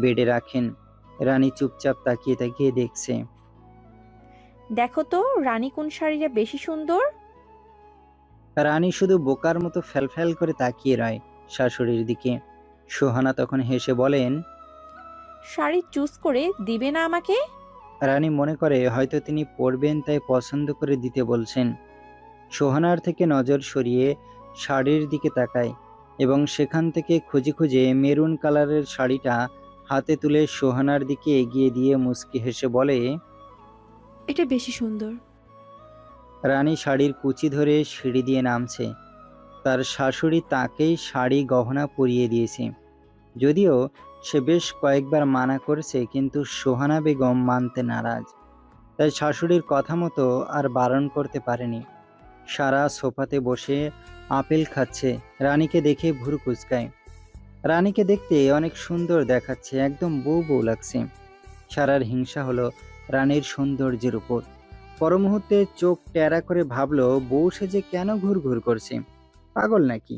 বেডে রাখেন। রানী চুপচাপ তাকিয়ে তাকিয়ে দেখছে। দেখো তো রানী কোন শাড়িটা বেশি সুন্দর। রানী শুধু বোকার মতো ফ্যালফ্যাল করে তাকিয়ে রয় শাশুড়ির দিকে। সোহানা তখন হেসে বলেন, শাড়ি চুজ করে দিবে না আমাকে? রানী মনে করে হয়তো তিনি পরবেন তাই পছন্দ করে দিতে বলছেন। সোহানার থেকে নজর সরিয়ে শাড়ির দিকে তাকায় এবং সেখান থেকে খুঁজে খুঁজে মেরুন কালারের শাড়িটা হাতে তুলে সোহানার দিকে এগিয়ে দিয়ে মুচকি হেসে বলে, এটা বেশি সুন্দর। রানী শাড়ির কুচি ধরে সিঁড়ি দিয়ে নামছে। তার শাশুড়ি তাকেই শাড়ি গহনা পরিয়ে দিয়েছে। যদিও সে বেশ কয়েকবার মানা করেছে, কিন্তু সোহানা বেগম মানতে নারাজ। তাই শাশুড়ির কথা মতো আর বারণ করতে পারেনি। সারা সোফাতে বসে আপেল খাচ্ছে। রানীকে দেখে ভুরু কুঁচকায়। রানীকে দেখতে অনেক সুন্দর দেখাচ্ছে, একদম বউ বউ লাগছে। সারার হিংসা হলো রানীর সৌন্দর্যের উপর। পর মুহূর্তে চোখ টেরা করে ভাবলো বউ সেজে কেন ঘুরঘুর করছে, পাগল নাকি।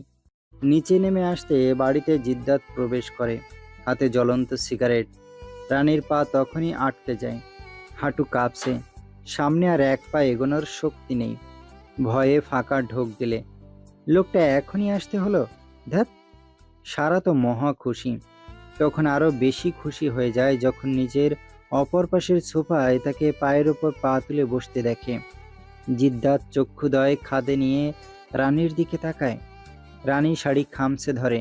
নিচে নেমে আসতে বাড়িতে জিদ্দাত প্রবেশ করে, হাতে জ্বলন্ত সিগারেট। রানীর পা তখনই আটকে যায়, হাঁটু কাঁপছে, সামনে আর এক পা এগোনোর শক্তি নেই। ভয়ে ফাঁকা ঢোক দিলে, লোকটা এখনই আসতে হলো, ধ্যাত। সারা তো মহা খুশি। তখন আরো বেশি খুশি হয়ে যায় যখন নিজের অপর পাশের সোফায় তাকে পায়ের ওপর পা তুলে বসতে দেখে। জিদ্দাত চক্ষুদয় খাদে নিয়ে রানীর দিকে তাকায়। রানী শাড়ি খামচে ধরে,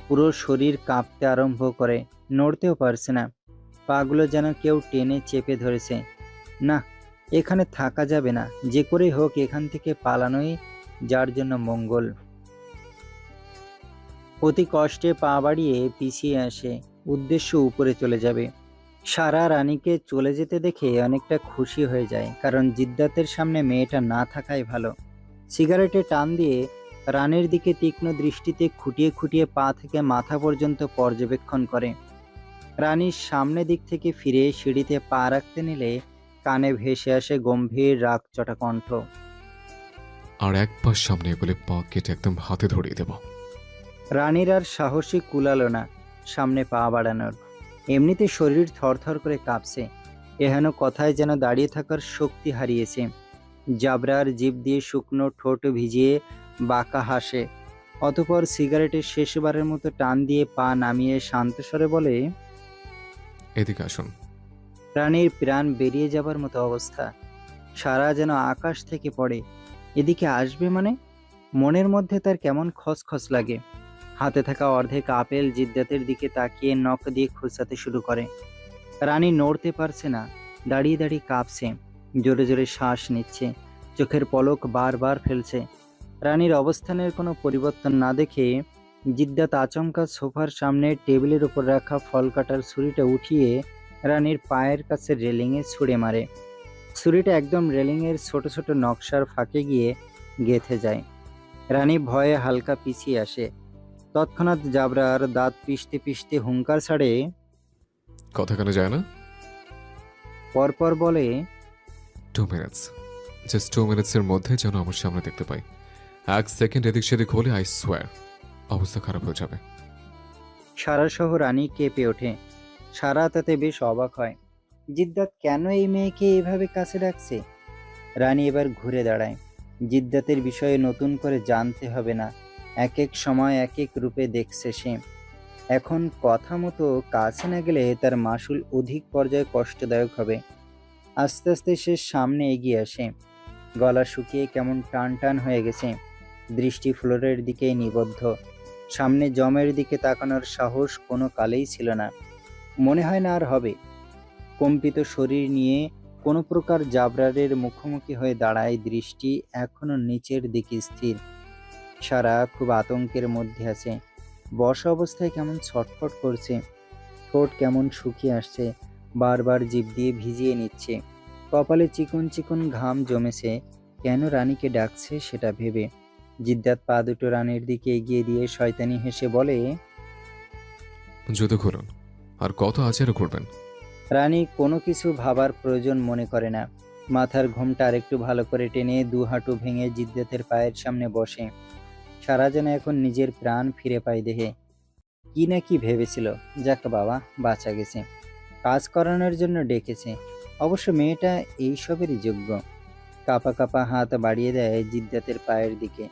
পুরো শরীর কাঁপতে আরম্ভ করে, নড়তেও পারছে না। পাগুলো যেন কেউ টেনে চেপে ধরেছে। না, এখানে থাকা যাবে না, যে করেই হোক এখান থেকে পালানোই যার জন্য মঙ্গল। অতি কষ্টে পা বাড়িয়ে পিছিয়ে আসে, উদ্দেশ্য উপরে চলে যাবে। সারা রানীকে চলে যেতে দেখে অনেকটা খুশি হয়ে যায়, কারণ জিদ্দাতের সামনে মেয়েটা না থাকাই ভালো। সিগারেটে টান দিয়ে রানীর দিকে তীক্ষ্ণ দৃষ্টিতে খুঁটিয়ে খুঁটিয়ে পা থেকে মাথা পর্যন্ত পর্যবেক্ষণ করে। রানীর সামনে দিক থেকে ফিরে সিঁড়িতে পা রাখতে নিলে কানে ভেসে আসে গম্ভীর রাগচটা কণ্ঠ, আর এক পাশ সামনে এগুলি পা কেটে একদম হাতে ধরিয়ে দেব। রানীর আর সাহসী কুলালো না সামনে পা বাড়ানোর। এমনিতে শরীর থরথর করে কাঁপছে, এহেন কথায় যেন দাঁড়িয়ে থাকার শক্তি হারিয়েছে। জাবরার জিভ দিয়ে শুকনো ঠোঁট ভিজিয়ে বাঁকা হাসে। অতঃপর সিগারেটের শেষবারের মতো টান দিয়ে পা নামিয়ে শান্ত স্বরে বলে, এদিকে আসুন। রানীর প্রাণ বেরিয়ে যাবার মতো অবস্থা। সারা যেন আকাশ থেকে পড়ে। এদিকে আসবে মানে? মনের মধ্যে তার কেমন খসখস লাগে। হাতে থাকা অর্ধেক আপেল জিদ্দাতের দিকে তাকিয়ে নখ দিয়ে খোঁচাতে শুরু করে। রানী নড়তে পারছে না, দাঁড়িয়ে দাঁড়িয়ে কাঁপছে, জোরে জোরে শ্বাস নিচ্ছে, চোখের পলক বারবার ফেলছে। রানীর অবস্থানের কোনো পরিবর্তন না দেখে জিদ্দাত আচমকা সোফার সামনে টেবিলের উপর রাখা ফল কাটার ছুরিটা উঠিয়ে রানীর পায়ের কাছে রেলিংয়ে ছুঁড়ে মারে। ছুরিটা একদম রেলিংয়ের ছোট ছোট নকশার ফাঁকে গিয়ে গেঁথে যায়। রানী ভয়ে হালকা পিছিয়ে আসে। তৎক্ষণাৎ জাবরার দাঁত পিষতে পিষতে হুঙ্কার ছাড়ে, কথা কেন যায় না? পরপর বলে, 2 মিনিটস, জাস্ট 2 মিনিটসের মধ্যে যেন আমার সামনে দেখতে পাই। 1 সেকেন্ড এদিক সেদিক হলে আই সোয়ার অবস্থা খারাপ হয়ে যাবে। সারা সহ রানী কেঁপে ওঠে। সারা তাতে বেশ অবাক হয়, জিদ্দাত কেন এই মেয়েকে এভাবে কাছে ডাকছে। রানী এবার ঘুরে দাঁড়ায়। জিদ্দাতের বিষয়ে নতুন করে জানতে হবে না, এক এক সময় এক এক রূপে দেখছে সে। এখন কথা মতো কাছে না গেলে তার মাসুল অধিক পর্যায়ে কষ্টদায়ক হবে। আস্তে আস্তে সে সামনে এগিয়ে আসে। গলা শুকিয়ে কেমন টান টান হয়ে গেছে, দৃষ্টি ফ্লোরের দিকে নিবদ্ধ। সামনে জমের দিকে তাকানোর সাহস কোনো কালেই ছিল না, মনে হয় না আর হবে। কম্পিত শরীর নিয়ে কোনো প্রকার জাবরারের মুখোমুখি হয়ে দাঁড়ায়, দৃষ্টি এখনো নিচের দিকে স্থির। সারা খুব আতঙ্কের মধ্যে আছে, বসা অবস্থায় কেমন ছটফট করছে, ঠোঁট কেমন শুকিয়ে আসছে, বারবার জিভ দিয়ে ভিজিয়ে নিচ্ছে, কপালে চিকন চিকন ঘাম জমেছে। কেন রানীকে ডাকছে সেটা ভেবে জিদ্দাত পা দুটো রানীর দিকে এগিয়ে দিয়ে শয়তানি হেসে বলে, জুতো খুলুন, আর কত আচারও করবেন। রানী কোনো কিছু ভাবার প্রয়োজন মনে করে না। মাথার ঘোমটা আরেকটু ভালো করে টেনে দু হাঁটু ভেঙে জিদ্দাতের পায়ের সামনে বসে। সারা যেন এখন নিজের প্রাণ ফিরে পায় দেহে। কি না কি ভেবেছিল, যাক বাবা, বাঁচা গেছে। কাজ করানোর জন্য ডেকেছে, অবশ্য মেয়েটা এইসবেরই যোগ্য। কাপা কাপা হাত বাড়িয়ে দেয় জিদ্দাতের পায়ের দিকে।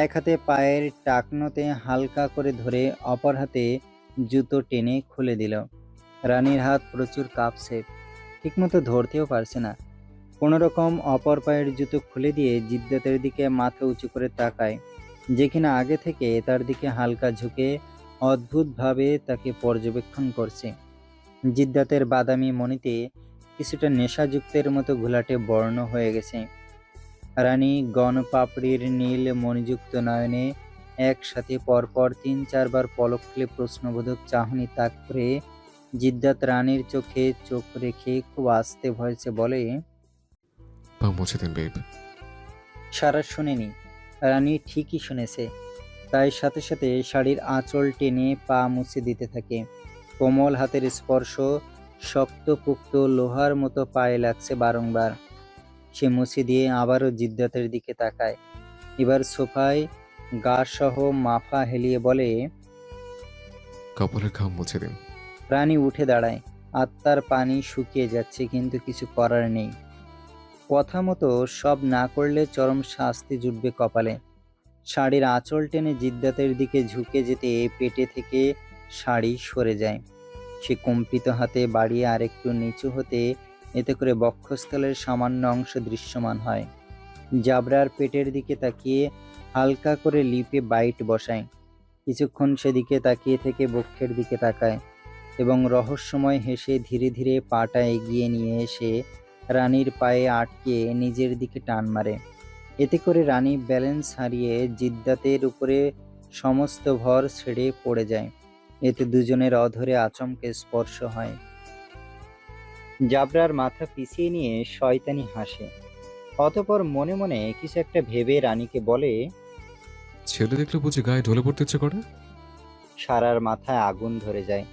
এক হাতে পায়ের টাকনোতে হালকা করে ধরে অপর হাতে জুতো টেনে খুলে দিল। রানীর হাত প্রচুর কাঁপছে, ঠিকমতো ধরতেও পারছে না। কোনো রকম অপর পায়ের জুতো খুলে দিয়ে জিদ্দাতের দিকে মাথা উঁচু করে তাকায়, যে কিনা আগে থেকে তার দিকে হালকা ঝুঁকে অদ্ভুতভাবে তাকে পর্যবেক্ষণ করছে। জিদ্দাতের বাদামি মনিতে কিছুটা নেশাযুক্তের মতো ঘোলাটে বর্ণ হয়ে গেছে। রানী গণপাপড়ির নীল মণিযুক্ত নয়নে একসাথে পরপর 3-4 বার পলক ফেলে প্রশ্নবোধক চাহনি তাক করে জিদ্দাত রানীর চোখে চোখ রেখে খুব আস্তে ভয়েসে বলে, পা মুছে দিন বেব। সারা শোনেনি, রানী ঠিকই শুনেছে। তাই সাথে সাথে শাড়ির আঁচল টেনে পা মুছে দিতে থাকে। কোমল হাতের স্পর্শ শক্তপোক্ত লোহার মতো পায়ে লাগছে বারংবার। সে মুছে দিয়ে আবারও জিদ্দাতের দিকে তাকায়। এবার সোফায় গা সহ মাথা হেলিয়ে বলে, কপালের ঘাম মুছে দিন। রানী উঠে দাঁড়ায়। আত্মার পানি শুকিয়ে যাচ্ছে, কিন্তু কিছু করার নেই। কথা মতো সব না করলে চরম শাস্তি জুটবে কপালে। শাড়ির আঁচল টেনে জিদ্দাতের দিকে ঝুঁকে যেতে পেটে থেকে শাড়ি সরে যায়। সে কম্পিত হাতে বাড়িয়ে আরেকটু নিচু হতে, এতে করে বক্ষস্থলের সামান্য অংশ দৃশ্যমান হয়। জাবরার পেটের দিকে তাকিয়ে হালকা করে লিপে বাইট বসায়। কিছুক্ষণ সেদিকে তাকিয়ে থেকে বক্ষের দিকে তাকায় এবং রহস্যময় হেসে ধীরে ধীরে পাটা এগিয়ে নিয়ে এসে রানীর পায়ে আটকে নিজের দিকে টান মারে। এতে করে রানী ব্যালেন্স হারিয়ে জিদ্দাতের উপরে সমস্ত ভর ছেড়ে পড়ে যায়। এতে দুজনের অধরে আচমকে স্পর্শ হয়। জাবরার মাথা পিছিয়ে নিয়ে শয়তানি হাসে, অতঃপর মনে মনে কিছু একটা ভেবে রানীকে বলে, ছেলে দেখলে বুঝি গায়ে ঢলে পড়তে ইচ্ছে করে। সারার মাথায় আগুন ধরে যায়।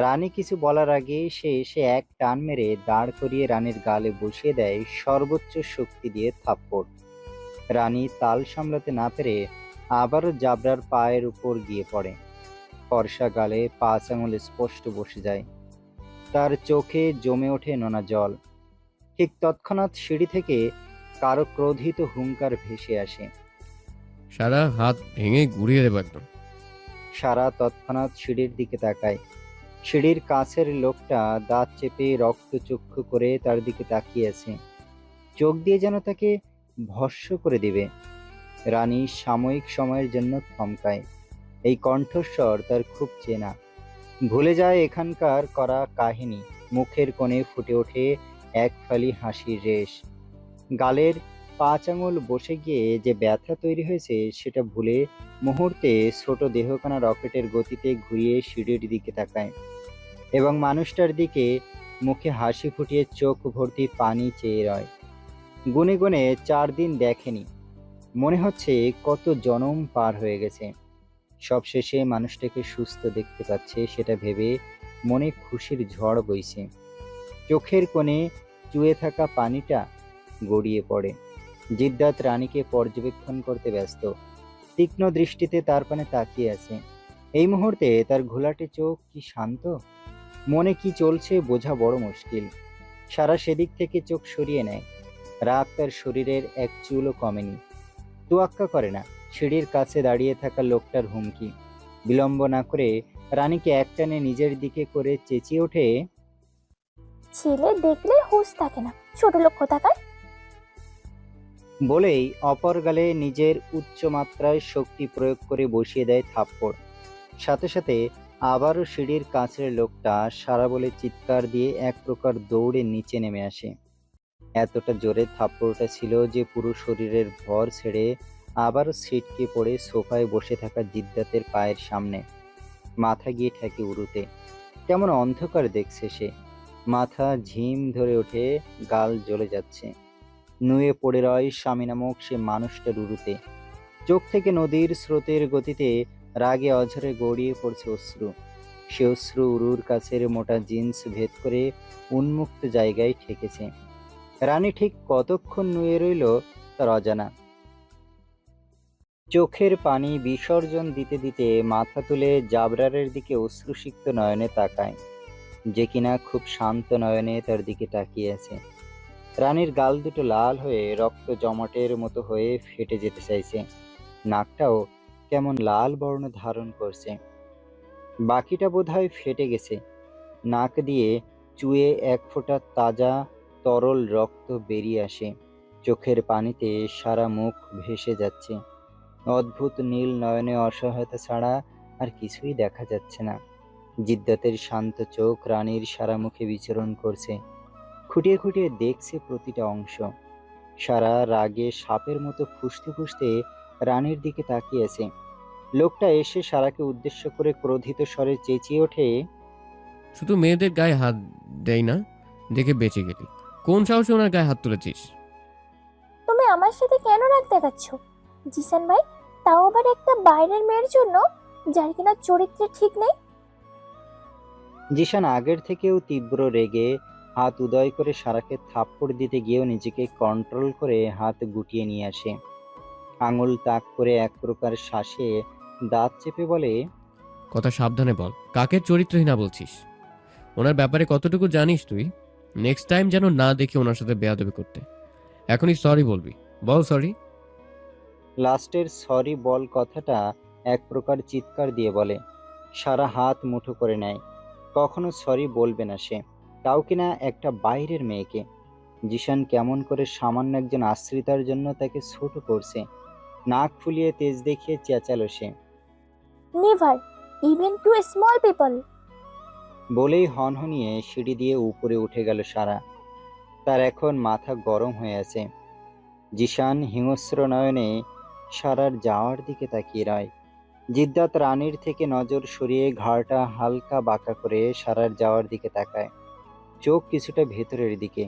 রানী কিছু বলার আগে সে এসে এক টান মেরে দাঁড় করিয়ে রানীর গালে বসিয়ে দেয় সর্বোচ্চ শক্তি দিয়ে থাপ্পড়। রানী তাল সামলাতে না পেরে আবারও জাবরার পায়ের উপর গিয়ে পড়ে। ফর্সা গালে 5 আঙুল স্পষ্ট বসে যায়। তার চোখে জমে ওঠে নোনা জল। ঠিক তৎক্ষণাৎ সিঁড়ি থেকে কারো ক্রোধিত হুঙ্কার ভেসে আসে, সারা হাত ভেঙে গুড়িয়ে দেব একদম। সারা তৎক্ষণাৎ সিঁড়ির দিকে তাকায়। সিঁড়ির কাছের লোকটা দাঁত চেপে রক্তচক্ষু করে তার দিকে তাকিয়ে আছে, চোখ দিয়ে যেন তাকে ভস্ম করে দেবে। রানী সাময়িক সময়ের জন্য থমকায়, এই কণ্ঠস্বর তার খুব চেনা। ভুলে যায় এখানকার করা কাহিনী। মুখের কোণে ফুটে ওঠে এক ফালি হাসির রেশ। গালের ৫ আঙুল বসে গিয়ে যে ব্যথা তৈরি হয়েছে সেটা ভুলে মুহূর্তে ছোট দেহখানা রকেটের গতিতে ঘুরিয়ে সিঁড়ির দিকে তাকায় এবং মানুষটার দিকে মুখে হাসি ফুটিয়ে চোখ ভর্তি পানি চেয়ে রয়। গুনে গুনে ৪ দিন দেখেনি, মনে হচ্ছে কত জনম পার হয়ে গেছে। সবশেষে মানুষটাকে সুস্থ দেখতে পাচ্ছে সেটা ভেবে মনে খুশির ঝড় বইছে। চোখের কোণে চুয়ে থাকা পানিটা গড়িয়ে পড়ে। জিদ্দাত রানীকে পর্যবেক্ষণ করতে ব্যস্ত, তীক্ষ্ণ দৃষ্টিতে তার পানে তাকিয়ে আছে। এই মুহূর্তে তার ঘোলাটে চোখ কি শান্ত, মনে কি চলছে বোঝা বড় মুশকিল। সারা সেদিক থেকে চোখ সরিয়ে নেয়। রাগ তার শরীরের এক চুলও কমেনি। তোয়াক্কা করে না সিঁড়ির কাছে দাঁড়িয়ে থাকা লোকটার হুমকি। বিলম্ব না করে রানীকে একটানে নিজের দিকে করে চেঁচিয়ে ওঠে, ছেলে দেখলে হুঁশ থাকে না, ছোট লোক কোথাকার। বলেই অপর গালে নিজের উচ্চ মাত্রায় শক্তি প্রয়োগ করে বসিয়ে দেয় থাপ্পড়। সাথে সাথে আবারও সিঁড়ির কাছের লোকটা সারা বলে চিৎকার দিয়ে এক প্রকার দৌড়ে নিচে নেমে আসে। এতটা জোরে থাপ্পড়টা ছিল যে পুরো শরীরের ভর ছেড়ে আবারও ছিটকে পড়ে সোফায় বসে থাকা জিদ্দাতের পায়ের সামনে। মাথা গিয়ে ঠেকে উড়ুতে। কেমন অন্ধকার দেখছে সে। মাথা ঝিম ধরে ওঠে, গাল জ্বলে যাচ্ছে। নুয়ে পড়ে রয় স্বামী নামক সে মানুষটার উড়ুতে। চোখ থেকে নদীর স্রোতের গতিতে রাগে অঝরে গড়িয়ে পড়ছে অশ্রু। সে অশ্রু উরুর কাছের মোটা জিন্স ভেদ করে উন্মুক্ত জায়গায় ঠেকেছে। রানী ঠিক কতক্ষণ নুয়ে রইল তার অজানা। চোখের পানি বিসর্জন দিতে দিতে মাথা তুলে জাবরারের দিকে অশ্রুসিক্ত নয়নে তাকায়, যে কিনা খুব শান্ত নয়নে তার দিকে তাকিয়ে আছে। রানীর গাল দুটো লাল হয়ে রক্ত জমাটের মতো হয়ে ফেটে যেতে চাইছে। নাকটাও কেমন লাল বর্ণ ধারণ করছে। বাকিটা বোধহয় ফেটে গেছে। নাক দিয়ে চুয়ে এক ফোঁটা তাজা তরল রক্ত বেরিয়ে আসে। চোখের পানিতে সারা মুখ ভেসে যাচ্ছে। অদ্ভুত নীল নয়নে অসহায়তা ছাড়া আর কিছুই দেখা যাচ্ছে না। জিদ্দাতের শান্ত চোখ রানীর সারা মুখে বিচরণ করছে, খুঁটিয়ে খুঁটিয়ে দেখছে প্রতিটা অংশ। সারা রাগে সাপের মতো ফুঁসতে ফুঁসতে রানীর দিকে তাকিয়েছে। লোকটা এসে সারাকে উদ্দেশ্য করে ক্রোধিত স্বরে চেঁচিয়ে ওঠে, শুধু মেয়েদের গায়ে হাত দেয় না দেখে বেঁচে গেলি, কোন সাহসে ওনার গায়ে হাত তুলেছিস? তুমি আমার সাথে কেন রাগ দেখাচ্ছ জিসান ভাই, তাও আবার একটা বাইরের মেয়ের জন্য যার কিনা চরিত্রে ঠিক নেই। জিশান আগের থেকেও তীব্র রেগে হাত উদয় করে সারাকে থাপ্পড় দিতে গিয়েও নিজেকে কন্ট্রোল করে হাত গুটিয়ে নিয়ে আসে। আঙুল তাক করে এক প্রকার শ্বাসে দাঁত চেপে বলে, কথা সাবধানে বল, কাকে চরিত্রহীনা বলছিস? ওনার ব্যাপারে কতটুকু জানিস তুই? নেক্সট টাইম যেন না দেখি ওনার সাথে বেয়াদবি করতে। এখনই সরি বলবি, বল সরি। লাস্টের সরি বল কথাটা এক প্রকার চিৎকার দিয়ে বলে। সারা হাত মুঠো করে নেয়। কখনো সরি বলবে না সে, তাও কিনা একটা বাইরের মেয়েকে। জিশান কেমন করে সামান্য একজন আশ্রিতার জন্য তাকে ছোট করছে। নাক ফুলিয়ে তেজ দেখিয়ে চেঁচালো সে। Never, even to small people. বলেই হনহনিয়ে সিঁড়ি দিয়ে উপরে উঠে গেল সারা। তার এখন মাথা গরম হয়ে আছে। জিশান হিংস্র নয়নে সারার যাওয়ার দিকে তাকিয়ে রয়। জিদ্দাত রানীর থেকে নজর সরিয়ে ঘাড়টা হালকা বাঁকা করে সারার যাওয়ার দিকে তাকায়। চোখ কিছুটা ভেতরের দিকে।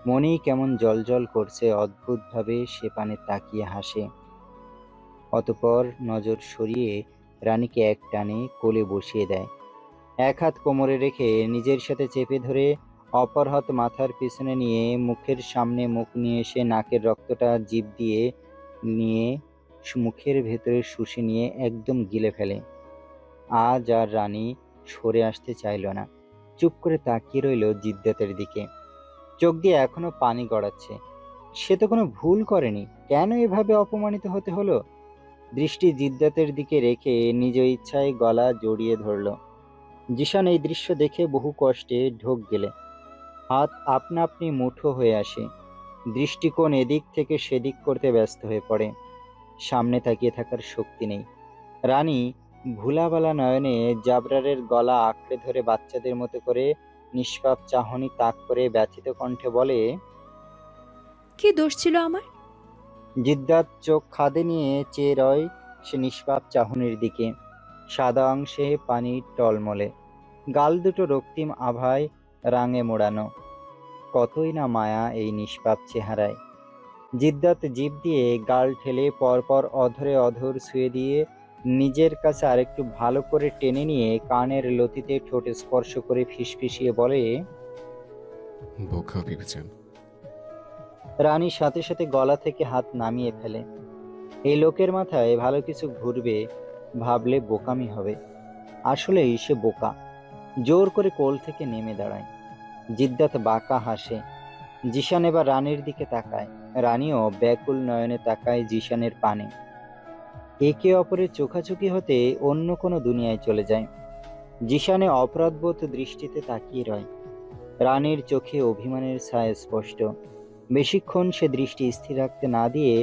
মনেই কেমন জলজল করছে। অদ্ভুতভাবে সে পানে তাকিয়ে হাসে। অতঃপর নজর সরিয়ে রানীকে এক টানে কোলে বসিয়ে দেয়। এক হাত কোমরে রেখে নিজের সাথে চেপে ধরে অপর হাত মাথার পিছনে নিয়ে মুখের সামনে মুখ নিয়ে এসে নাকের রক্তটা জিভ দিয়ে নিয়ে মুখের ভেতরে শুষে নিয়ে একদম গিলে ফেলে। আজ আর রানী সরে আসতে চাইল না। চুপ করে তাকিয়ে রইল জিদ্দাতের দিকে। চোখ দিয়ে এখনো পানি গড়াচ্ছে। সে তো কোনো ভুল করেনি, কেন এভাবে অপমানিত হতে হলো? দৃষ্টি জিদ্দাতের দিকে রেখে নিজ ইচ্ছায় গলা জড়িয়ে ধরল। জিশান এই দৃশ্য দেখে বহু কষ্টে ঢোক গেলে। হাত আপনা আপনি মুঠো হয়ে আসে। দৃষ্টিকোণ এদিক থেকে সেদিক করতে ব্যস্ত হয়ে পড়ে। সামনে তাকিয়ে থাকার শক্তি নেই। রানী ভুলাবালা নয়নে জাবরারের গলা আঁকড়ে ধরে বাচ্চাদের মতো করে নিষ্পাপ চাহনি তাক করে ব্যথিত কণ্ঠে বলে, কি দোষ ছিল আমার? জিদ্দাত চোখ খাদে নিয়ে চেয়ে রয় সে নিষ্পাপ চাহনির দিকে। সাদা অংশে পানি টলমলে, গাল দুটো রক্তিম আভায় রাঙে মোড়ানো। কতই না মায়া এই নিষ্পাপ চেহারায়। জিদ্দাত জিভ দিয়ে গাল ঠেলে পরপর অধরে অধর ছুঁয়ে দিয়ে নিজের কাছে আরেকটু ভালো করে টেনে নিয়ে কানের লতিতে ঠোঁট স্পর্শ করে ফিসফিসিয়ে বলে, বোকা বিবেচন। রানী সাথে সাথে গলা থেকে হাত নামিয়ে ফেলে। এই লোকের মাথায় ভালো কিছু ঘুরবে ভাবলে বোকামি হবে। আসলেই সে বোকা। জোর করে কোল থেকে নেমে দাঁড়ায়। জিদ্দাত বাঁকা হাসে। জিশান এবার রানীর দিকে তাকায়। রানীও ব্যাকুল নয়নে তাকায় জিশানের পানে। একে অপরের চোখাচোখি হতে অন্য কোনো দুনিয়ায় চলে যায়। জিশানে অপরাধবোধ দৃষ্টিতে তাকিয়ে রয়। রানীর চোখে অভিমানের ছায়া স্পষ্ট। বেশিক্ষণ সে দৃষ্টি স্থির রাখতে না দিয়ে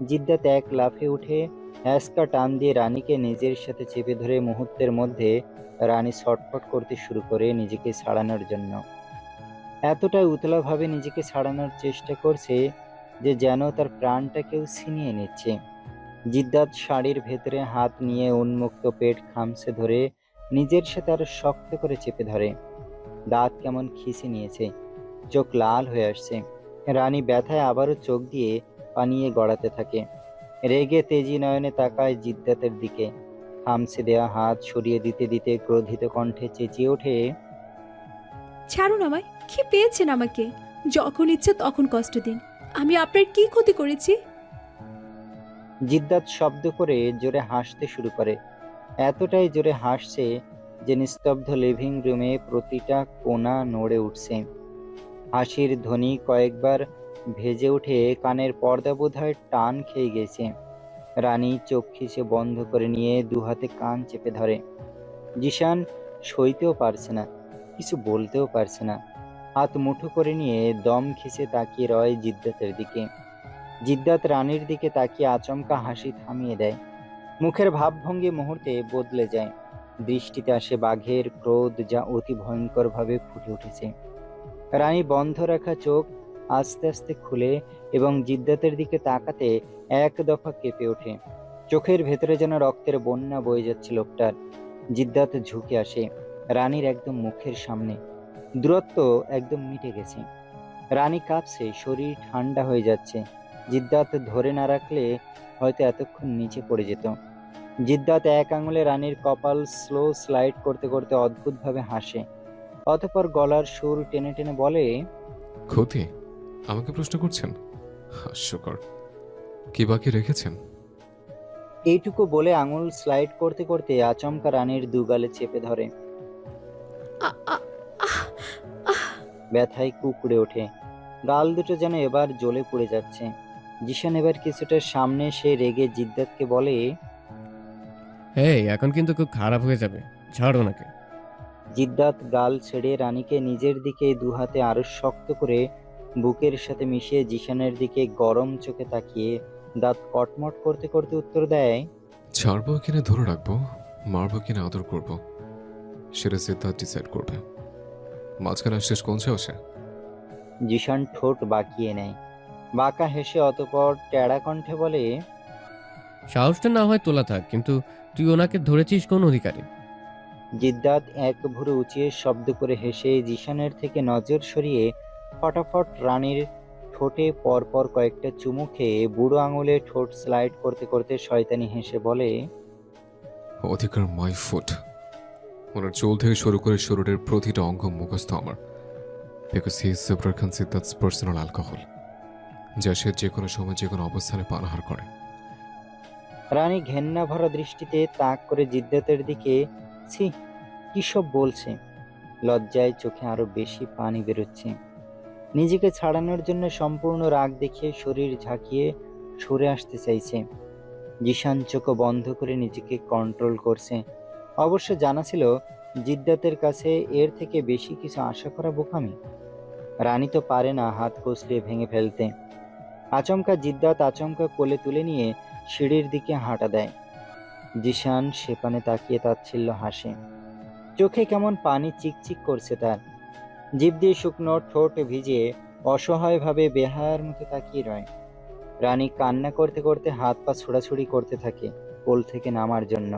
জিদ্দাত এক লাফে উঠে হ্যাঁচকা টান দিয়ে রানীকে নিজের সাথে চেপে ধরে মুহূর্তের মধ্যে রানী ছটফট করতে শুরু করে নিজেকে ছাড়ানোর জন্য। এতটাই উতলাভাবে নিজেকে ছাড়ানোর চেষ্টা করছে যে যেন তার প্রাণটা কেউ ছিনিয়ে নিচ্ছে। জিদ্দাত শাড়ির ভেতরে হাত নিয়ে উন্মুক্ত পেট খামছে ধরে নিজের সাথে আরো শক্ত করে চেপে ধরে। দাঁত কেমন খিসে নিয়েছে, চোখ লাল হয়ে আসছে। রানী ব্যথায় আবারও চোখ দিয়ে পানিয়ে গড়াতে থাকে। রেগে তেজি নয়নে তাকায় জিদ্দাতের দিকে। খামছে দেয়া হাত সরিয়ে দিতে দিতে ক্রোধিত কণ্ঠে চেঁচিয়ে ওঠে, ছাড়ুন আমায়। কি পেয়েছেন আমাকে? যখন ইচ্ছে তখন কষ্ট দিন। আমি আপনার কি ক্ষতি করেছি? জিদ্দাত শব্দ করে জোরে হাসতে শুরু করে। এতটাই জোরে হাসছে যে নিস্তব্ধ লিভিং রুমে প্রতিটা কোণা নড়ে উঠছে। হাসির ধ্বনি কয়েকবার ভেজে উঠে কানের পর্দা বোধহয় টান খেয়ে গেছে। রানী চোখ খিচে বন্ধ করে নিয়ে দুহাতে কান চেপে ধরে। জিশান সইতেও পারছে না, কিছু বলতেও পারছে না। হাত মুঠো করে নিয়ে দম খিচে তাকিয়ে রয় জিদ্দাতের দিকে। জিদ্দাত রানীর দিকে তাকিয়ে আচমকা হাসি থামিয়ে দেয়। মুখের ভাবভঙ্গি মুহূর্তে বদলে যায়। দৃষ্টিতে আসে বাঘের ক্রোধ, যা অতি ভয়ঙ্কর ভাবে ফুটে উঠেছে। রানী বন্ধ রাখা চোখ আস্তে আস্তে খুলে এবং জিদ্দাতের দিকে তাকাতে এক দফা কেঁপে ওঠে। চোখের ভেতরে যেন রক্তের বন্যা বয়ে যাচ্ছে লোকটার। জিদ্দাত ঝুঁকে আসে রানীর একদম মুখের সামনে। দূরত্ব একদম মিটে গেছে। রানী কাঁপছে, শরীর ঠান্ডা হয়ে যাচ্ছে। জিদ্দাত ধরে না রাখলে হয়তো এতক্ষণ নিচে পড়ে যেত। জিদ্দাত এক আঙুলে রানীর কপাল স্লো স্লাইড করতে করতে অদ্ভুতভাবে হাসে। অতঃপর গলার সুর টেনে টেনে বলে, ক্ষতি? আমাকে প্রশ্ন করছেন? হাস্যকর। কি বাকি রেখেছেন? এইটুকু বলে আঙুল স্লাইড করতে করতে আচমকা রানীর দুগালে চেপে ধরে। ব্যথায় কুকড়ে ওঠে। গাল দুটো যেন এবার জ্বলে পড়ে যাচ্ছে। জিশান এবার কিছুটা সামনে সে রেগে জিদ্দাতকে বলে, এখন কিন্তু খুব খারাপ হয়ে যাবে, ছাড়ো ওনাকে। জিদ্দাত গাল ছেড়ে রানীকে নিজের দিকে দুহাতে আরো শক্ত করে বুকের সাথে মিশিয়ে জিশানের দিকে গরম চোখে তাকিয়ে দাঁত কটমট করতে করতে উত্তর দেয়, ছাড়বো কিনা ধরে রাখবো, মারবো কিনা আদর করবো, সেটা সিদ্ধার্থ ডিসাইড করবে। মাঝখানে শেষ কোন সাহসে? জিশান ঠোঁট বাঁকিয়ে নেয়। বাঁকা হেসে অতঃপর টেড়া কণ্ঠে বলে, সাহসটা না হয় তোলা থাক, কিন্তু তুই ওনাকে ধরেছিস কোন অধিকারে? জিদ্দাত এক ভুরু উঁচিয়ে শব্দ করে হেসে জিশানের থেকে নজর সরিয়ে ফটাফট রানীর ঠোঁটে পরপর কয়েকটা চুমু খেয়ে বুড়ো আঙুলে ঠোঁট স্লাইড করতে করতে শয়তানি হেসে বলে, অধিকার মাই ফুট। ওনার চুল থেকে শুরু করে শরীরের প্রতিটা অঙ্গ মুখস্থ আমার। Because he is Jabrar Khan Siddharth's personal alcohol, যা সে যে কোনো সময় যে কোনো অবস্থানে পানাহার করে। রানী ঘেন্না ভরা দৃষ্টিতে তাক করে জিদ্দাতের দিকে। ছি, কি সব বলছে! লজ্জায় চোখে আরো বেশি পানি বেরোচ্ছে। নিজেকে ছাড়ানোর জন্য সম্পূর্ণ রাগ দেখিয়ে শরীর ঝাঁকিয়ে সরে আসতে চাইছে। জিশান চোখ বন্ধ করে নিজেকে কন্ট্রোল করছে। অবশ্য জানা ছিল জিদ্দাতের কাছে এর থেকে বেশি কিছু আশা করা বোকামি। রানী তো পারে না হাত কষলে ভেঙে ফেলতে। আচমকা জিদ্দাত আচমকা কোলে তুলে নিয়ে সিঁড়ির দিকে হাঁটা দেয়। জিশান সে পানে তাকিয়ে তাচ্ছিল্য হাসে, চোখে কেমন পানি চিকচিক করছে তার। জিভ দিয়ে শুকনো ঠোঁট ভিজিয়ে অসহায়ভাবে বেহায়ার মতো তাকিয়ে রয়। রানী কান্না করতে করতে হাত পা ছোড়াছুড়ি করতে থাকে কোল থেকে নামার জন্য।